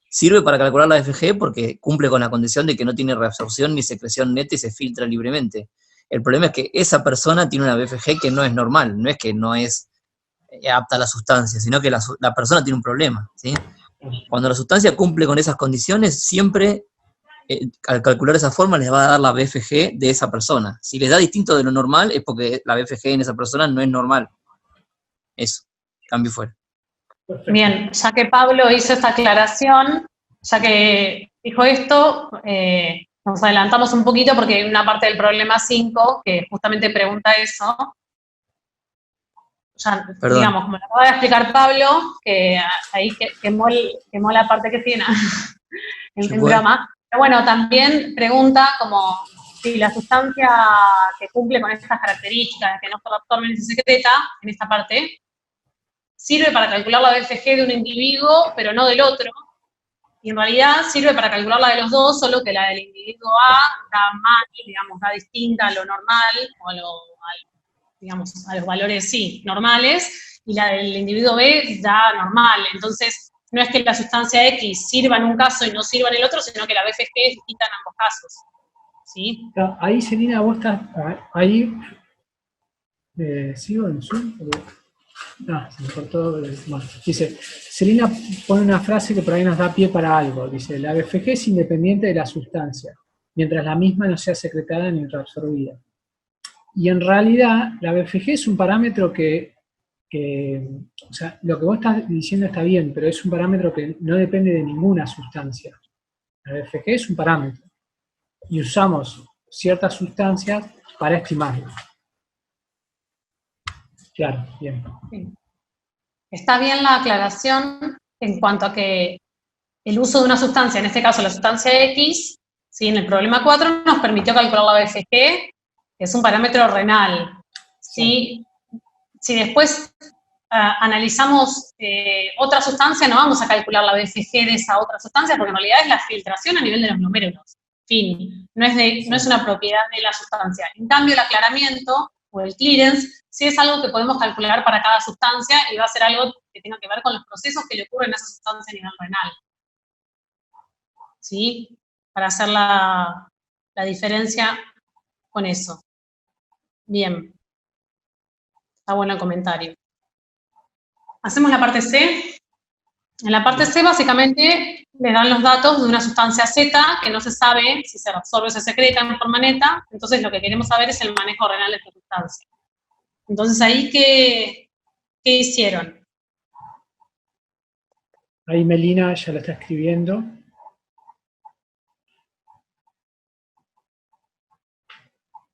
Sirve para calcular la BFG porque cumple con la condición de que no tiene reabsorción ni secreción neta y se filtra libremente. El problema es que esa persona tiene una BFG que no es normal, no es que no es apta a la sustancia, sino que la persona tiene un problema, ¿sí? Cuando la sustancia cumple con esas condiciones, siempre al calcular esa forma les va a dar la BFG de esa persona. Si les da distinto de lo normal, es porque la BFG en esa persona no es normal. Eso, cambio fuera. Perfecto. Bien, ya que Pablo hizo esta aclaración, ya que dijo esto, nos adelantamos un poquito porque hay una parte del problema 5 que justamente pregunta eso. Ya, digamos, como lo acaba de explicar Pablo, que ahí quemó la parte que tiene en drama. Pero bueno, también pregunta como si la sustancia que cumple con estas características, que no se reabsorbe ni se secreta, en esta parte, sirve para calcular la BFG de un individuo, pero no del otro. Y en realidad sirve para calcular la de los dos, solo que la del individuo A da mal, digamos, da distinta a lo normal, o a los valores, sí, normales, y la del individuo B da normal. Entonces, no es que la sustancia X sirva en un caso y no sirva en el otro, sino que la BFG es distinta en ambos casos. ¿Sí? Ahí, Celina, vos estás... Ahí... ¿Sigo en Zoom? Se me cortó. Bueno, dice, Celina pone una frase que por ahí nos da pie para algo. Dice, la BFG es independiente de la sustancia, mientras la misma no sea secretada ni reabsorbida. Y en realidad, la BFG es un parámetro que, o sea, lo que vos estás diciendo está bien, pero es un parámetro que no depende de ninguna sustancia. La BFG es un parámetro. Y usamos ciertas sustancias para estimarlo. Claro, bien. Sí. Está bien la aclaración en cuanto a que el uso de una sustancia, en este caso la sustancia X, ¿sí? En el problema 4 nos permitió calcular la BFG, que es un parámetro renal. ¿Sí? Si después analizamos otra sustancia, no vamos a calcular la BFG de esa otra sustancia, porque en realidad es la filtración a nivel de los glomérulus. Fin, no es una propiedad de la sustancia. En cambio, el aclaramiento o el clearance, sí es algo que podemos calcular para cada sustancia y va a ser algo que tenga que ver con los procesos que le ocurren a esa sustancia a nivel renal. ¿Sí? Para hacer la diferencia con eso. Bien. Está bueno el comentario. Hacemos la parte C. En la parte C, básicamente, le dan los datos de una sustancia Z que no se sabe si se absorbe o se secreta en forma neta. Entonces, lo que queremos saber es el manejo renal de esta sustancia. Entonces, ahí, ¿qué hicieron? Ahí Melina ya lo está escribiendo.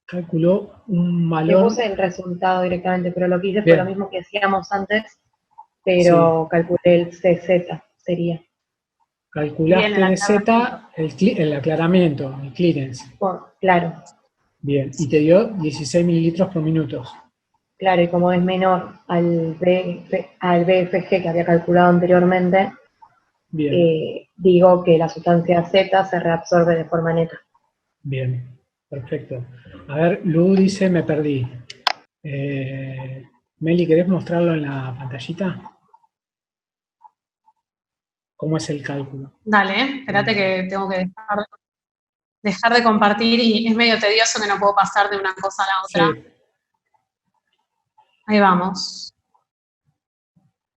Calculó un Le valor. puse el resultado directamente, pero lo que hice Bien. fue lo mismo que hacíamos antes, pero calculé el CZ, sería. Calculaste Bien, de Z el aclaramiento, el clearance. Claro, Bien, y te dio 16 mililitros por minuto. claro, y como es menor al BFG que había calculado anteriormente, Bien, digo que la sustancia Z se reabsorbe de forma neta. bien, perfecto. A ver, Lu dice, me perdí. Meli, ¿querés mostrarlo en la pantallita? ¿Cómo es el cálculo? Dale, espérate que tengo que dejar de compartir y es medio tedioso que no puedo pasar de una cosa a la otra. Sí. Ahí vamos.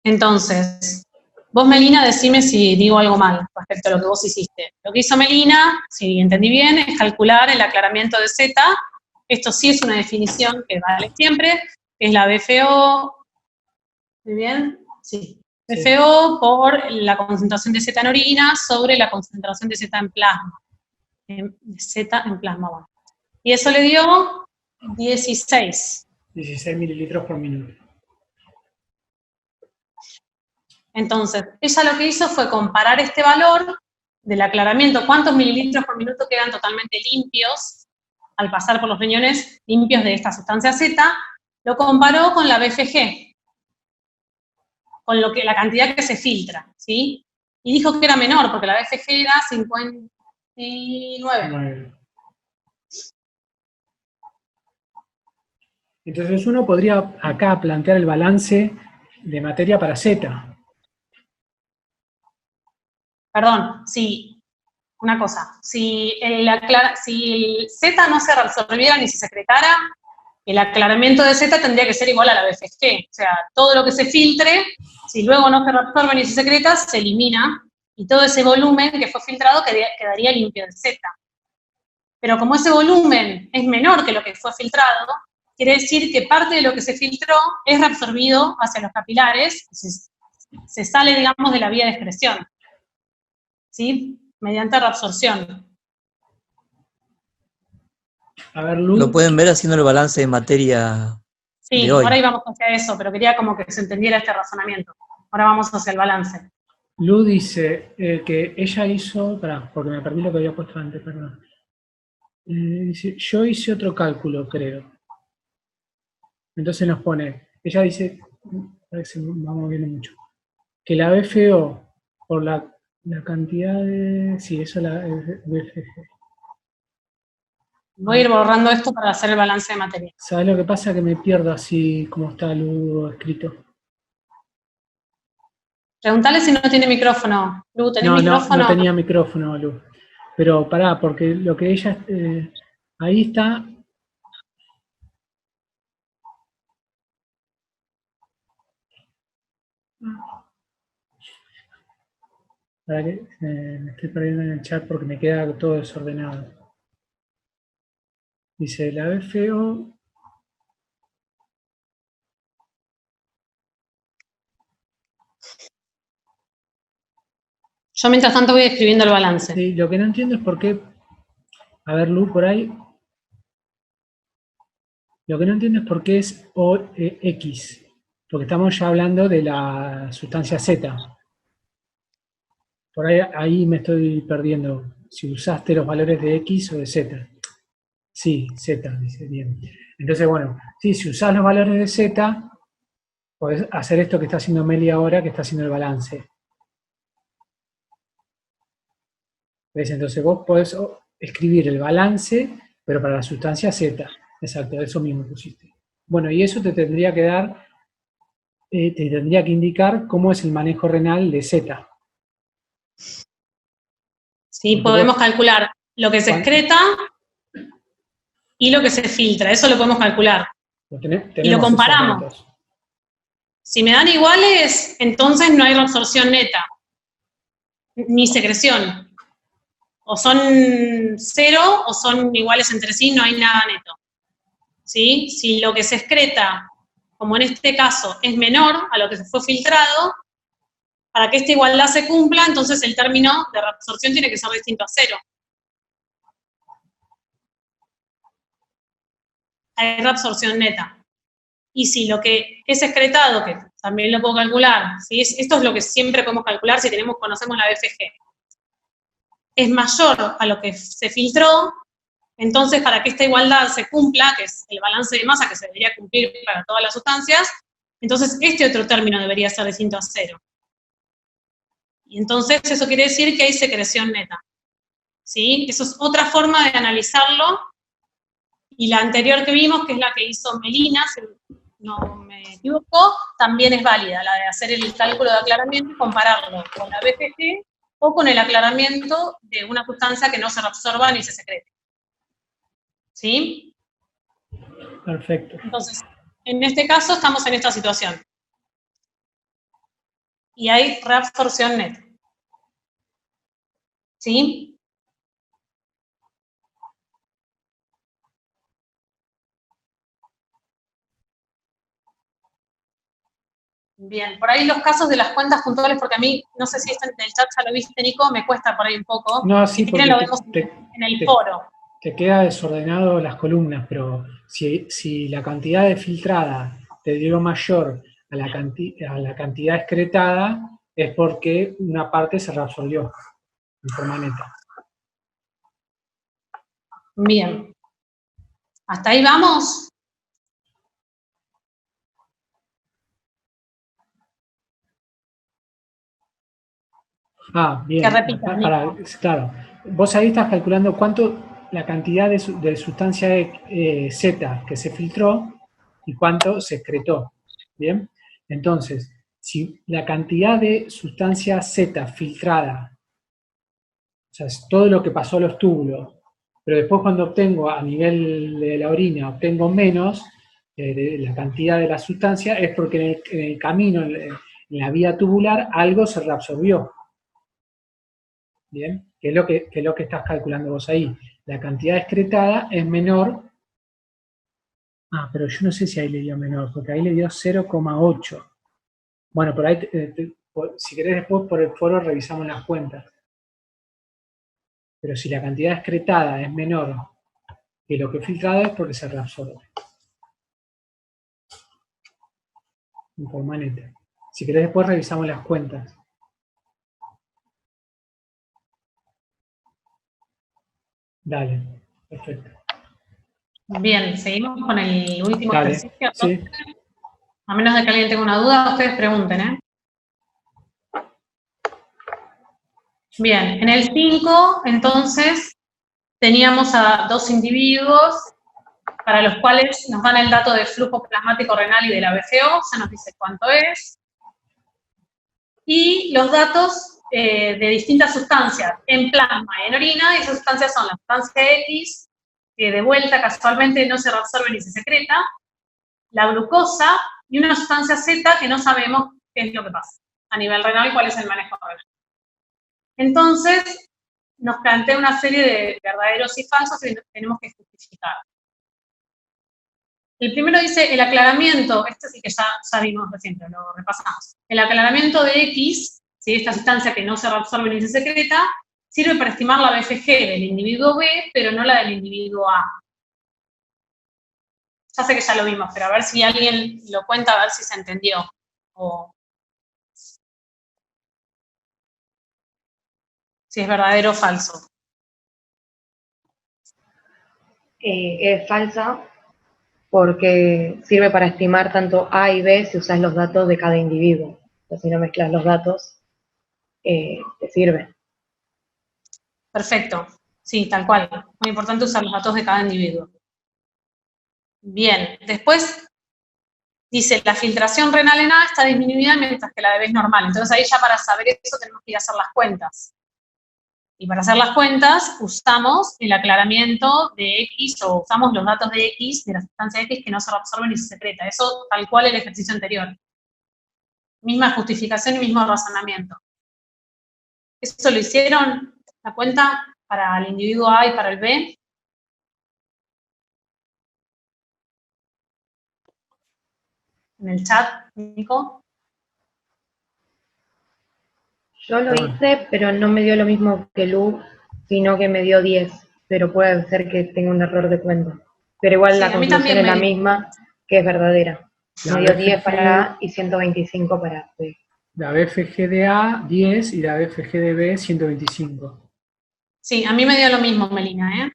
Entonces, vos, Melina, decime si digo algo mal respecto a lo que vos hiciste. Lo que hizo Melina, si entendí bien, es calcular el aclaramiento de Z. Esto sí es una definición que vale siempre, que es la BFO. ¿Muy bien? Sí. BFO por la concentración de Z en orina sobre la concentración de Z en plasma. Z en plasma, bueno. Y eso le dio 16. 16 mililitros por minuto. Entonces, ella lo que hizo fue comparar este valor del aclaramiento, cuántos mililitros por minuto quedan totalmente limpios al pasar por los riñones limpios de esta sustancia Z, lo comparó con la BFG, con la cantidad que se filtra, ¿sí? Y dijo que era menor, porque la BFG era 59. Entonces uno podría acá plantear el balance de materia para Z. Perdón, sí, una cosa, si el Z no se reabsorbiera ni se secretara, el aclaramiento de Z tendría que ser igual a la BFG. O sea, todo lo que se filtre, si luego no se reabsorbe ni se secreta, se elimina, y todo ese volumen que fue filtrado quedaría limpio de Z. Pero como ese volumen es menor que lo que fue filtrado, quiere decir que parte de lo que se filtró es reabsorbido hacia los capilares, se sale, digamos, de la vía de excreción, ¿sí? Mediante reabsorción. A ver, Lu. Lo pueden ver haciendo el balance de materia Sí, de hoy. ahora íbamos hacia eso, pero quería como que se entendiera este razonamiento. Ahora vamos hacia el balance. Lu dice que ella hizo, porque me perdí lo que había puesto antes, perdón. Dice, yo hice otro cálculo, creo. Entonces nos pone, ella dice, parece que vamos viendo mucho, que la BFO por la cantidad de, sí, eso es la BFG. Voy a ir borrando esto para hacer el balance de materia. ¿Sabes lo que pasa? Que me pierdo así como está Lu escrito. Preguntale si no tiene micrófono. Lu, ¿tenés micrófono? No tenía micrófono, Lu. Pero pará, porque lo que ella, ahí está. Para que, me estoy perdiendo en el chat porque me queda todo desordenado. Dice, la BFO. Yo mientras tanto voy escribiendo el balance. Sí, lo que no entiendo es por qué. A ver, Lu, por ahí. Lo que no entiendo es por qué es OX. Porque estamos ya hablando de la sustancia Z. Por ahí me estoy perdiendo. Si usaste los valores de X o de Z. Sí, Z, dice bien. Entonces, bueno, sí, si usás los valores de Z, podés hacer esto que está haciendo Meli ahora, que está haciendo el balance. ¿Ves? Entonces vos podés escribir el balance, pero para la sustancia Z. Exacto, eso mismo pusiste. Bueno, y eso te tendría que dar, te tendría que indicar cómo es el manejo renal de Z. Sí, podemos calcular lo que se excreta y lo que se filtra, eso lo podemos calcular. Y lo comparamos. Si me dan iguales, entonces no hay reabsorción neta, ni secreción. O son 0 o son iguales entre sí, no hay nada neto. ¿Sí? Si lo que se excreta, como en este caso, es menor a lo que se fue filtrado, para que esta igualdad se cumpla, entonces el término de reabsorción tiene que ser distinto a 0. Hay reabsorción neta. Y si lo que es excretado, que también lo puedo calcular, ¿sí? Esto es lo que siempre podemos calcular si conocemos la BFG, es mayor a lo que se filtró, entonces para que esta igualdad se cumpla, que es el balance de masa que se debería cumplir para todas las sustancias, entonces este otro término debería ser distinto a 0. Y entonces eso quiere decir que hay secreción neta. ¿Sí? Eso es otra forma de analizarlo. Y la anterior que vimos, que es la que hizo Melina, si no me equivoco, también es válida, la de hacer el cálculo de aclaramiento y compararlo con la BFG o con el aclaramiento de una sustancia que no se reabsorba ni se secrete. ¿Sí? Perfecto. Entonces, en este caso estamos en esta situación. Y hay reabsorción neta. ¿Sí? Bien, por ahí los casos de las cuentas puntuales, porque a mí, no sé si en el chat ya lo viste, Nico, me cuesta por ahí un poco. No, sí, si quieren lo vemos en el foro. Te queda desordenado las columnas, pero si la cantidad de filtrada te dio mayor a la cantidad excretada, es porque una parte se reabsorbió en forma neta. Bien. ¿Hasta ahí vamos? Ah, bien. Que repita, claro. Vos ahí estás calculando la cantidad de sustancia Z que se filtró y cuánto se excretó. ¿Bien? Entonces, si la cantidad de sustancia Z filtrada, o sea, es todo lo que pasó a los túbulos, pero después cuando obtengo a nivel de la orina, obtengo menos de la cantidad de la sustancia, es porque en el camino, en la vía tubular, algo se reabsorbió. ¿Bien? Que es lo que estás calculando vos ahí. La cantidad excretada es menor. Ah, pero yo no sé si ahí le dio menor, porque ahí le dio 0,8. Bueno, por ahí, si querés después por el foro revisamos las cuentas. Pero si la cantidad excretada es menor que lo que filtrado es porque se reabsorbe. En forma neta. Si querés después revisamos las cuentas. Dale, perfecto. Bien, seguimos con el último Dale, ejercicio. sí. A menos de que alguien tenga una duda, ustedes pregunten, ¿eh? Bien, en el 5, entonces, teníamos a 2 individuos para los cuales nos dan el dato de flujo plasmático renal y de la BCO, se nos dice cuánto es, y los datos de distintas sustancias en plasma y en orina, y esas sustancias son la sustancia X, que de vuelta casualmente no se reabsorbe ni se secreta, la glucosa, y una sustancia Z que no sabemos qué es lo que pasa a nivel renal y cuál es el manejo renal. Entonces, nos plantea una serie de verdaderos y falsos que tenemos que justificar. El primero dice el aclaramiento, este sí que ya vimos recién, pero lo repasamos. El aclaramiento de X, ¿sí? Esta sustancia que no se reabsorbe ni se secreta, sirve para estimar la BFG del individuo B, pero no la del individuo A. Ya sé que ya lo vimos, pero a ver si alguien lo cuenta, a ver si se entendió. O si es verdadero o falso. Es falsa porque sirve para estimar tanto A y B si usas los datos de cada individuo. Entonces, si no mezclas los datos, te sirve. Perfecto. Sí, tal cual. Muy importante usar los datos de cada individuo. Bien. Después dice, la filtración renal en A está disminuida mientras que la de B es normal. Entonces ahí ya para saber eso tenemos que ir a hacer las cuentas. Y para hacer las cuentas usamos el aclaramiento de X o usamos los datos de X, de la sustancia X que no se reabsorbe ni se secreta. Eso tal cual el ejercicio anterior. Misma justificación y mismo razonamiento. ¿Eso lo hicieron? ¿La cuenta para el individuo A y para el B? En el chat, Nico. Yo lo hice, pero no me dio lo mismo que Lu, sino que me dio 10, pero puede ser que tenga un error de cuenta. Pero igual Sí, la a mí conclusión también es la me dio. misma, que es verdadera. La Me dio 10 BFG para A y 125 para B. La BFG de A, 10, y la BFG de B, 125. Sí, a mí me dio lo mismo, Melina, ¿eh?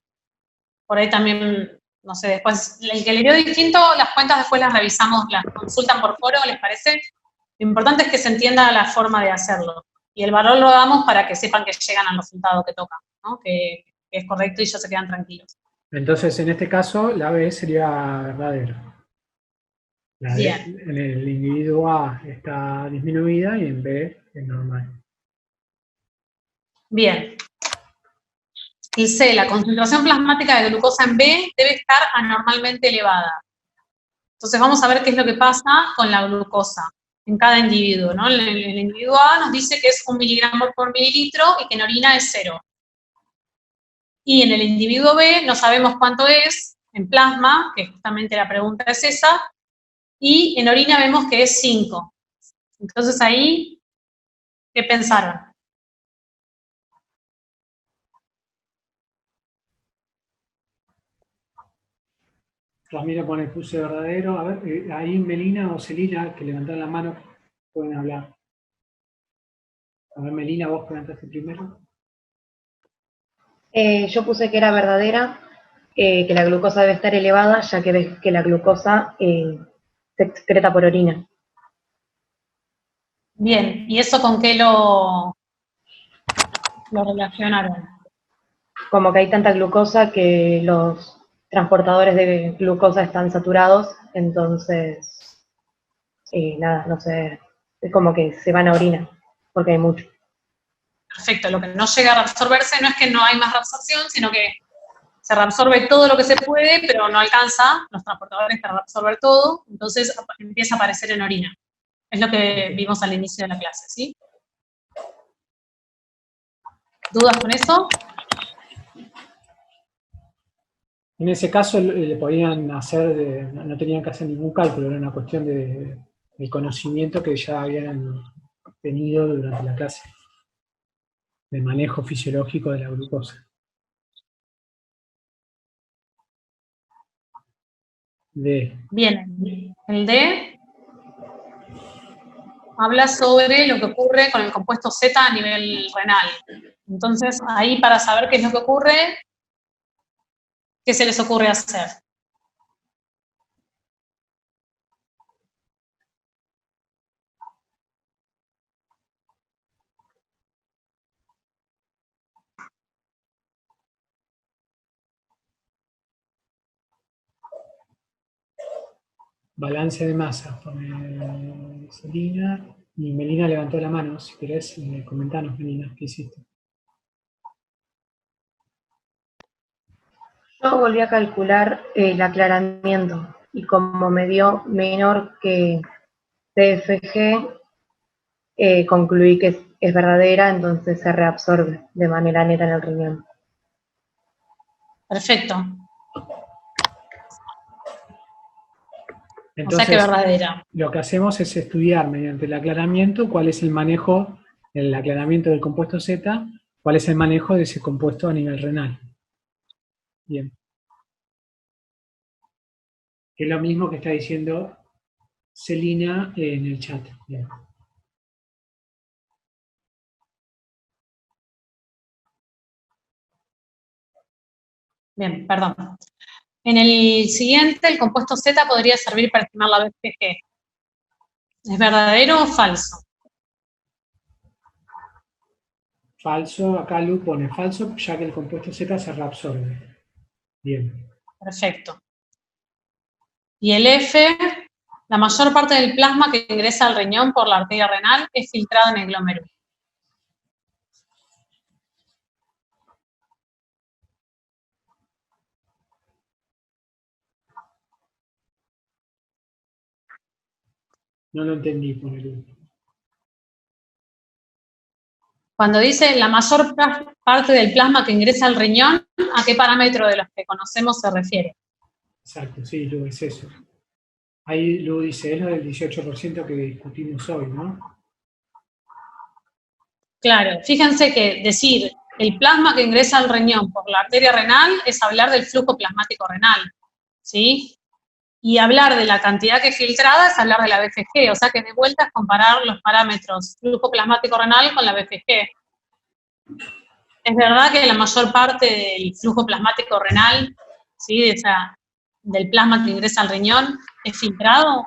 Por ahí también, no sé, después, el que le dio distinto, las cuentas después las revisamos, las consultan por foro, ¿les parece? Lo importante es que se entienda la forma de hacerlo. Y el valor lo damos para que sepan que llegan al resultado que toca, ¿no? Que es correcto y ellos se quedan tranquilos. Entonces, en este caso, la B sería verdadera. Bien. En el individuo A está disminuida y en B es normal. Bien. Y C, la concentración plasmática de glucosa en B debe estar anormalmente elevada. Entonces vamos a ver qué es lo que pasa con la glucosa en cada individuo, ¿no? El individuo A nos dice que es 1 miligramo por mililitro y que en orina es 0. Y en el individuo B no sabemos cuánto es en plasma, que justamente la pregunta es esa, y en orina vemos que es 5. Entonces ahí, ¿qué pensaron? Ramiro pone puse verdadero. A ver, ahí Melina o Celina, que levantaron la mano, pueden hablar. A ver, Melina, vos levantaste primero. Yo puse que era verdadera, que la glucosa debe estar elevada, ya que ves que la glucosa se excreta por orina. Bien, ¿y eso con qué lo relacionaron? Como que hay tanta glucosa que los transportadores de glucosa están saturados, entonces, nada, no sé, es como que se van a orina, porque hay mucho. Perfecto, lo que no llega a reabsorberse no es que no hay más reabsorción, sino que se reabsorbe todo lo que se puede, pero no alcanza los transportadores para reabsorber todo, entonces empieza a aparecer en orina. Es lo que vimos al inicio de la clase, ¿sí? ¿Dudas con eso? En ese caso le podían hacer, no tenían que hacer ningún cálculo, era una cuestión de conocimiento que ya habían tenido durante la clase, de manejo fisiológico de la glucosa. D. Bien, el D habla sobre lo que ocurre con el compuesto Z a nivel renal. Entonces, ahí para saber qué es lo que ocurre, ¿qué se les ocurre hacer? Balance de masa, pone Celina, y Melina levantó la mano, si querés, comentanos, Melina, ¿qué hiciste? Yo volví a calcular el aclaramiento, y como me dio menor que PFG, concluí que es verdadera, entonces se reabsorbe de manera neta en el riñón. Perfecto. Entonces, o sea que verdadera. Lo que hacemos es estudiar mediante el aclaramiento cuál es el manejo, el aclaramiento del compuesto Z, cuál es el manejo de ese compuesto a nivel renal. Bien. Que es lo mismo que está diciendo Celina en el chat. Bien. Bien, perdón. En el siguiente, el compuesto Z podría servir para estimar la BFG. ¿Es verdadero o falso? Falso, acá Lu pone falso, ya que el compuesto Z se reabsorbe. Bien. Perfecto. Y el F La mayor parte del plasma que ingresa al riñón por la arteria renal es filtrado en el glomérulo. No lo entendí, por el... Cuando dice la mayor parte del plasma que ingresa al riñón, ¿a qué parámetro de los que conocemos se refiere? Exacto, sí, Lu, es eso. Ahí Lu dice, es lo del 18% que discutimos hoy, ¿no? Claro, fíjense que decir el plasma que ingresa al riñón por la arteria renal es hablar del flujo plasmático renal, ¿sí? Y hablar de la cantidad que es filtrada es hablar de la BFG, o sea que de vuelta es comparar los parámetros flujo plasmático renal con la BFG. Es verdad que la mayor parte del flujo plasmático renal, ¿sí? Del plasma que ingresa al riñón, es filtrado.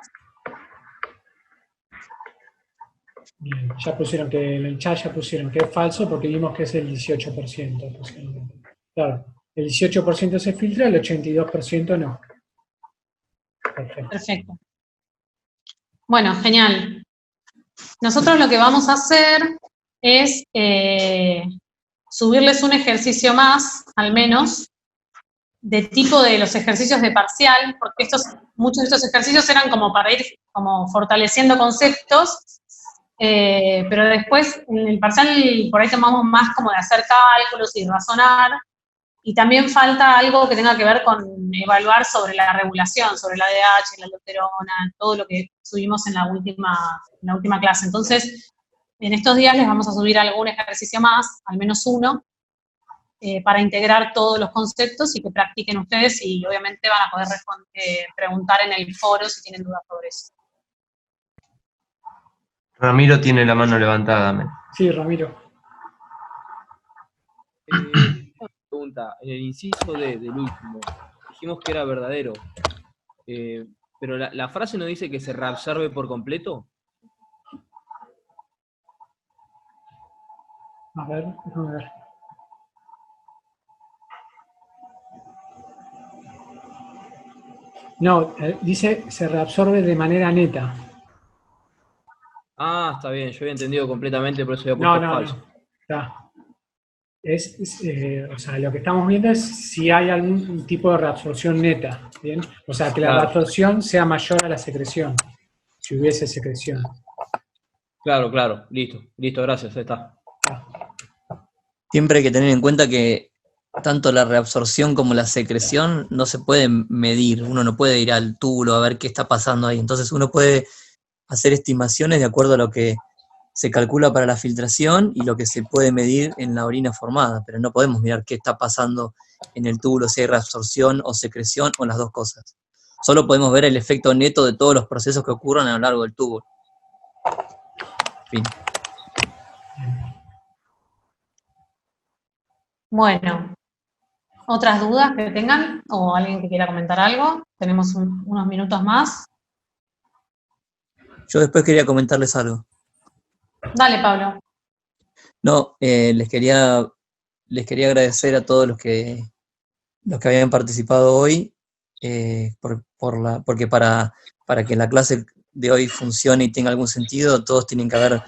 Bien, ya pusieron que en el chat ya pusieron que es falso porque vimos que es el 18%. Claro, el 18% se filtra, el 82% no. Perfecto. Bueno, genial. Nosotros lo que vamos a hacer es subirles un ejercicio más, al menos, de tipo de los ejercicios de parcial, porque muchos de estos ejercicios eran como para ir como fortaleciendo conceptos, pero después en el parcial por ahí tomamos más como de hacer cálculos y razonar, y también falta algo que tenga que ver con evaluar sobre la regulación, sobre la ADH, la aldosterona, todo lo que subimos en la última clase. Entonces, en estos días les vamos a subir algún ejercicio más, al menos uno, para integrar todos los conceptos y que practiquen ustedes y obviamente van a poder preguntar en el foro si tienen dudas sobre eso. Ramiro tiene la mano levantada. Sí, Ramiro. Una pregunta, en el inciso del último, dijimos que era verdadero, pero la frase no dice que se reabsorbe por completo. A ver, déjame ver. No, dice se reabsorbe de manera neta. Ah, está bien, yo había entendido completamente, por eso había puesto falso. No, está. O sea, lo que estamos viendo es si hay algún tipo de reabsorción neta, ¿bien? O sea, que la reabsorción sea mayor a la secreción, si hubiese secreción. Claro, listo, gracias, ahí está. Siempre hay que tener en cuenta que tanto la reabsorción como la secreción no se pueden medir, uno no puede ir al túbulo a ver qué está pasando ahí, entonces uno puede hacer estimaciones de acuerdo a lo que se calcula para la filtración y lo que se puede medir en la orina formada, pero no podemos mirar qué está pasando en el túbulo, si hay reabsorción o secreción o las dos cosas. Solo podemos ver el efecto neto de todos los procesos que ocurran a lo largo del túbulo. Fin. Bueno, ¿otras dudas que tengan? ¿O alguien que quiera comentar algo? Tenemos unos minutos más. Yo después quería comentarles algo. Dale, Pablo. No, les quería agradecer a todos los que habían participado hoy, porque para que la clase de hoy funcione y tenga algún sentido, todos tienen que haber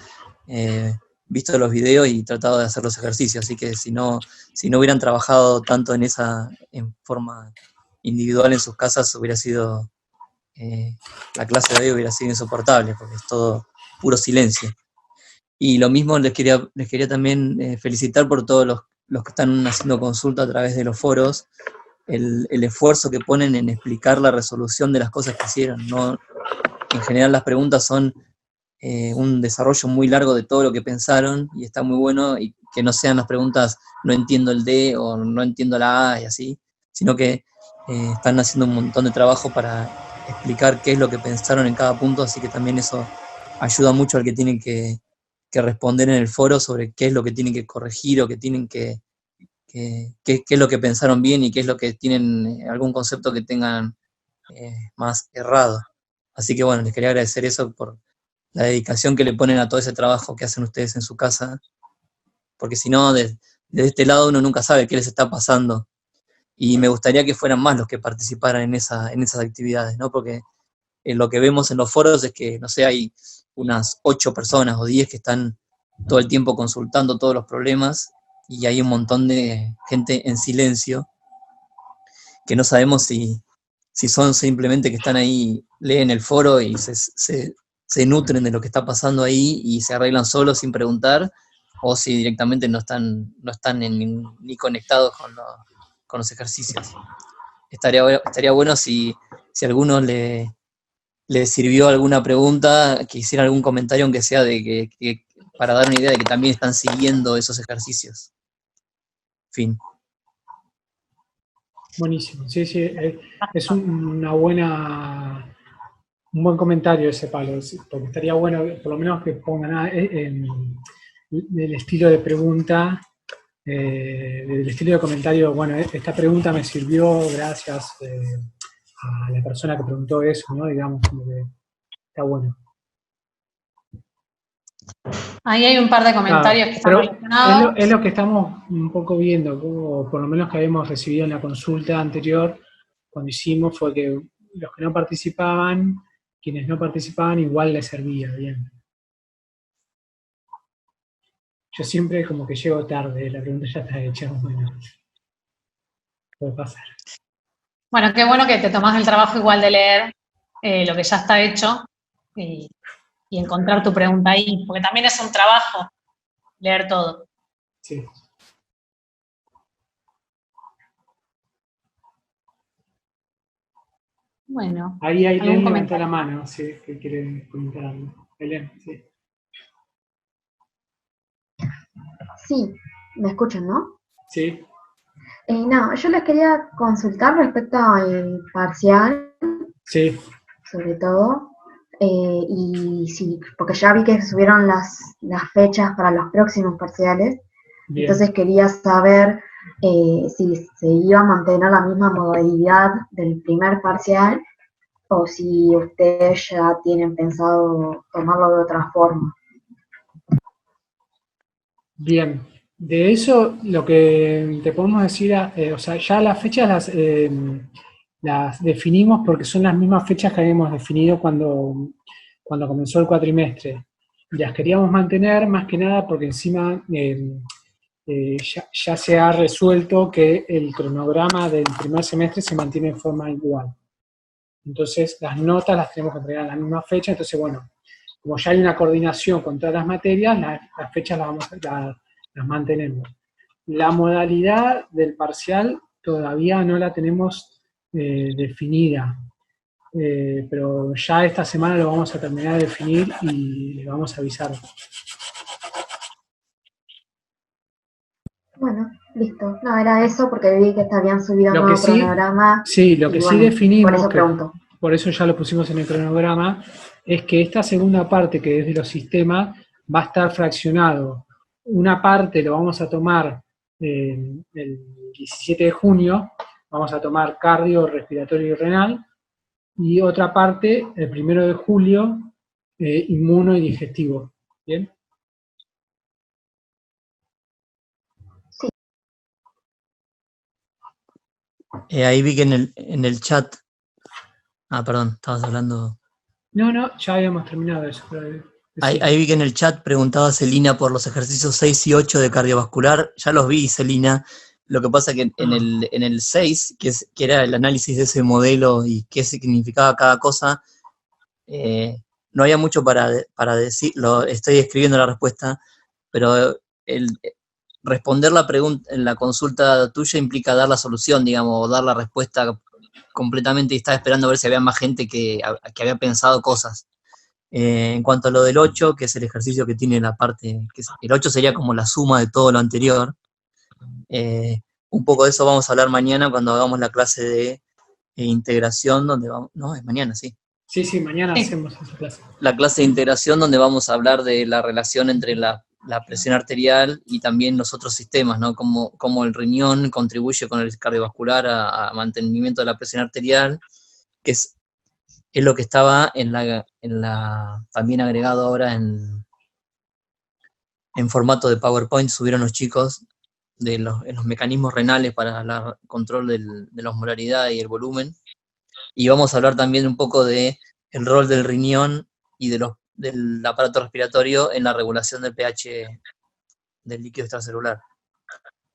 visto los videos y tratado de hacer los ejercicios, así que si no hubieran trabajado tanto en forma individual en sus casas, hubiera sido, la clase de hoy hubiera sido insoportable, porque es todo puro silencio. Y lo mismo les quería también felicitar por todos los que están haciendo consulta a través de los foros, el esfuerzo que ponen en explicar la resolución de las cosas que hicieron, ¿no? En general las preguntas son un desarrollo muy largo de todo lo que pensaron, y está muy bueno, y que no sean las preguntas no entiendo el D o no entiendo la A y así, sino que están haciendo un montón de trabajo para explicar qué es lo que pensaron en cada punto, así que también eso ayuda mucho al que tiene que responder en el foro sobre qué es lo que tienen que corregir o qué es lo que pensaron bien y qué es lo que tienen, algún concepto que tengan más errado. Así que bueno, les quería agradecer eso por la dedicación que le ponen a todo ese trabajo que hacen ustedes en su casa, porque si no, desde este lado uno nunca sabe qué les está pasando, y me gustaría que fueran más los que participaran en esas actividades, ¿no? Porque lo que vemos en los foros es que, no sé, hay unas 8 personas o 10 que están todo el tiempo consultando todos los problemas, y hay un montón de gente en silencio, que no sabemos si son simplemente que están ahí, leen el foro y se nutren de lo que está pasando ahí y se arreglan solos sin preguntar, o si directamente no están ni conectados con los ejercicios. Estaría bueno si a alguno le sirvió alguna pregunta, que hiciera algún comentario, aunque sea de que para dar una idea de que también están siguiendo esos ejercicios. Fin. Buenísimo, sí, es un buen comentario ese, Pablo, porque estaría bueno, por lo menos, que pongan el estilo de pregunta, del estilo de comentario. Bueno, esta pregunta me sirvió gracias a la persona que preguntó eso, ¿no? Digamos, como que está bueno. Ahí hay un par de comentarios que están relacionados. Es lo que estamos un poco viendo, como por lo menos que habíamos recibido en la consulta anterior, cuando hicimos, fue que los que no participaban, quienes no participaban, igual les servía bien. Yo siempre como que llego tarde, la pregunta ya está hecha, bueno, puede pasar. Bueno, qué bueno que te tomás el trabajo igual de leer lo que ya está hecho y encontrar tu pregunta ahí, porque también es un trabajo leer todo. Sí. Bueno. Ahí Ailén levantó la mano, sí, que quiere comentar algo. Ailén, sí. Sí, me escuchan, ¿no? Sí. No, yo les quería consultar respecto al parcial. Sí. Sobre todo. Y sí, porque ya vi que subieron las fechas para los próximos parciales. Bien. Entonces quería saber si se iba a mantener la misma modalidad del primer parcial o si ustedes ya tienen pensado tomarlo de otra forma. Bien, de eso lo que te podemos decir, o sea, ya las fechas las definimos porque son las mismas fechas que habíamos definido cuando comenzó el cuatrimestre. Y las queríamos mantener más que nada porque encima ya se ha resuelto que el cronograma del primer semestre se mantiene en forma igual. Entonces las notas las tenemos que entregar a la misma fecha, entonces bueno, como ya hay una coordinación con todas las materias, las fechas las mantenemos. La modalidad del parcial todavía no la tenemos definida, pero ya esta semana lo vamos a terminar de definir y le vamos a avisar. Bueno, listo. No, era eso porque vi que habían subido un nuevo cronograma. Sí, lo que sí definimos, por eso ya lo pusimos en el cronograma, es que esta segunda parte, que es de los sistemas, va a estar fraccionado. Una parte lo vamos a tomar el 17 de junio, vamos a tomar cardio, respiratorio y renal, y otra parte, el 1 de julio, inmuno y digestivo. ¿Bien? Sí. Ahí vi que en el chat... Ah, perdón, estabas hablando... No, ya habíamos terminado eso. Ahí vi que en el chat preguntaba Celina por los ejercicios 6 y 8 de cardiovascular. Ya los vi, Celina. Lo que pasa que en el 6, que era el análisis de ese modelo y qué significaba cada cosa, no había mucho para decirlo. Estoy escribiendo la respuesta, pero responder la pregunta en la consulta tuya implica dar la solución, digamos, o dar la respuesta completamente, y estaba esperando a ver si había más gente que había pensado cosas. En cuanto a lo del 8, que es el ejercicio que tiene la parte, el 8 sería como la suma de todo lo anterior. Un poco de eso vamos a hablar mañana cuando hagamos la clase de integración, donde vamos, no, es mañana, sí. Sí, mañana hacemos esa clase. La clase de integración, donde vamos a hablar de la relación entre la presión arterial y también los otros sistemas, ¿no? Cómo el riñón contribuye con el cardiovascular a mantenimiento de la presión arterial, que es lo que estaba también agregado ahora en formato de PowerPoint. Subieron los chicos en los mecanismos renales para el control de la osmolaridad y el volumen. Y vamos a hablar también un poco de el rol del riñón y del aparato respiratorio en la regulación del pH del líquido extracelular.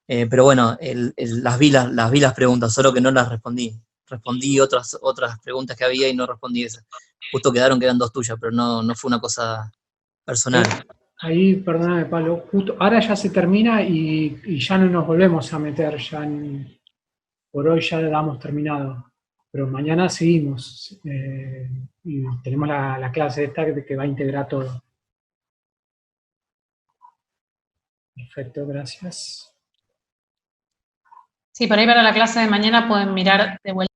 Pero bueno, las vi las preguntas, solo que no las respondí. Respondí otras preguntas que había y no respondí esas. Justo quedaron que eran 2 tuyas, pero no fue una cosa personal. Ahí, perdóname, Pablo, justo ahora ya se termina y ya no nos volvemos a meter, por hoy ya damos terminado. Pero mañana seguimos y tenemos la clase esta que va a integrar todo. Perfecto, gracias. Sí, por ahí para la clase de mañana pueden mirar de vuelta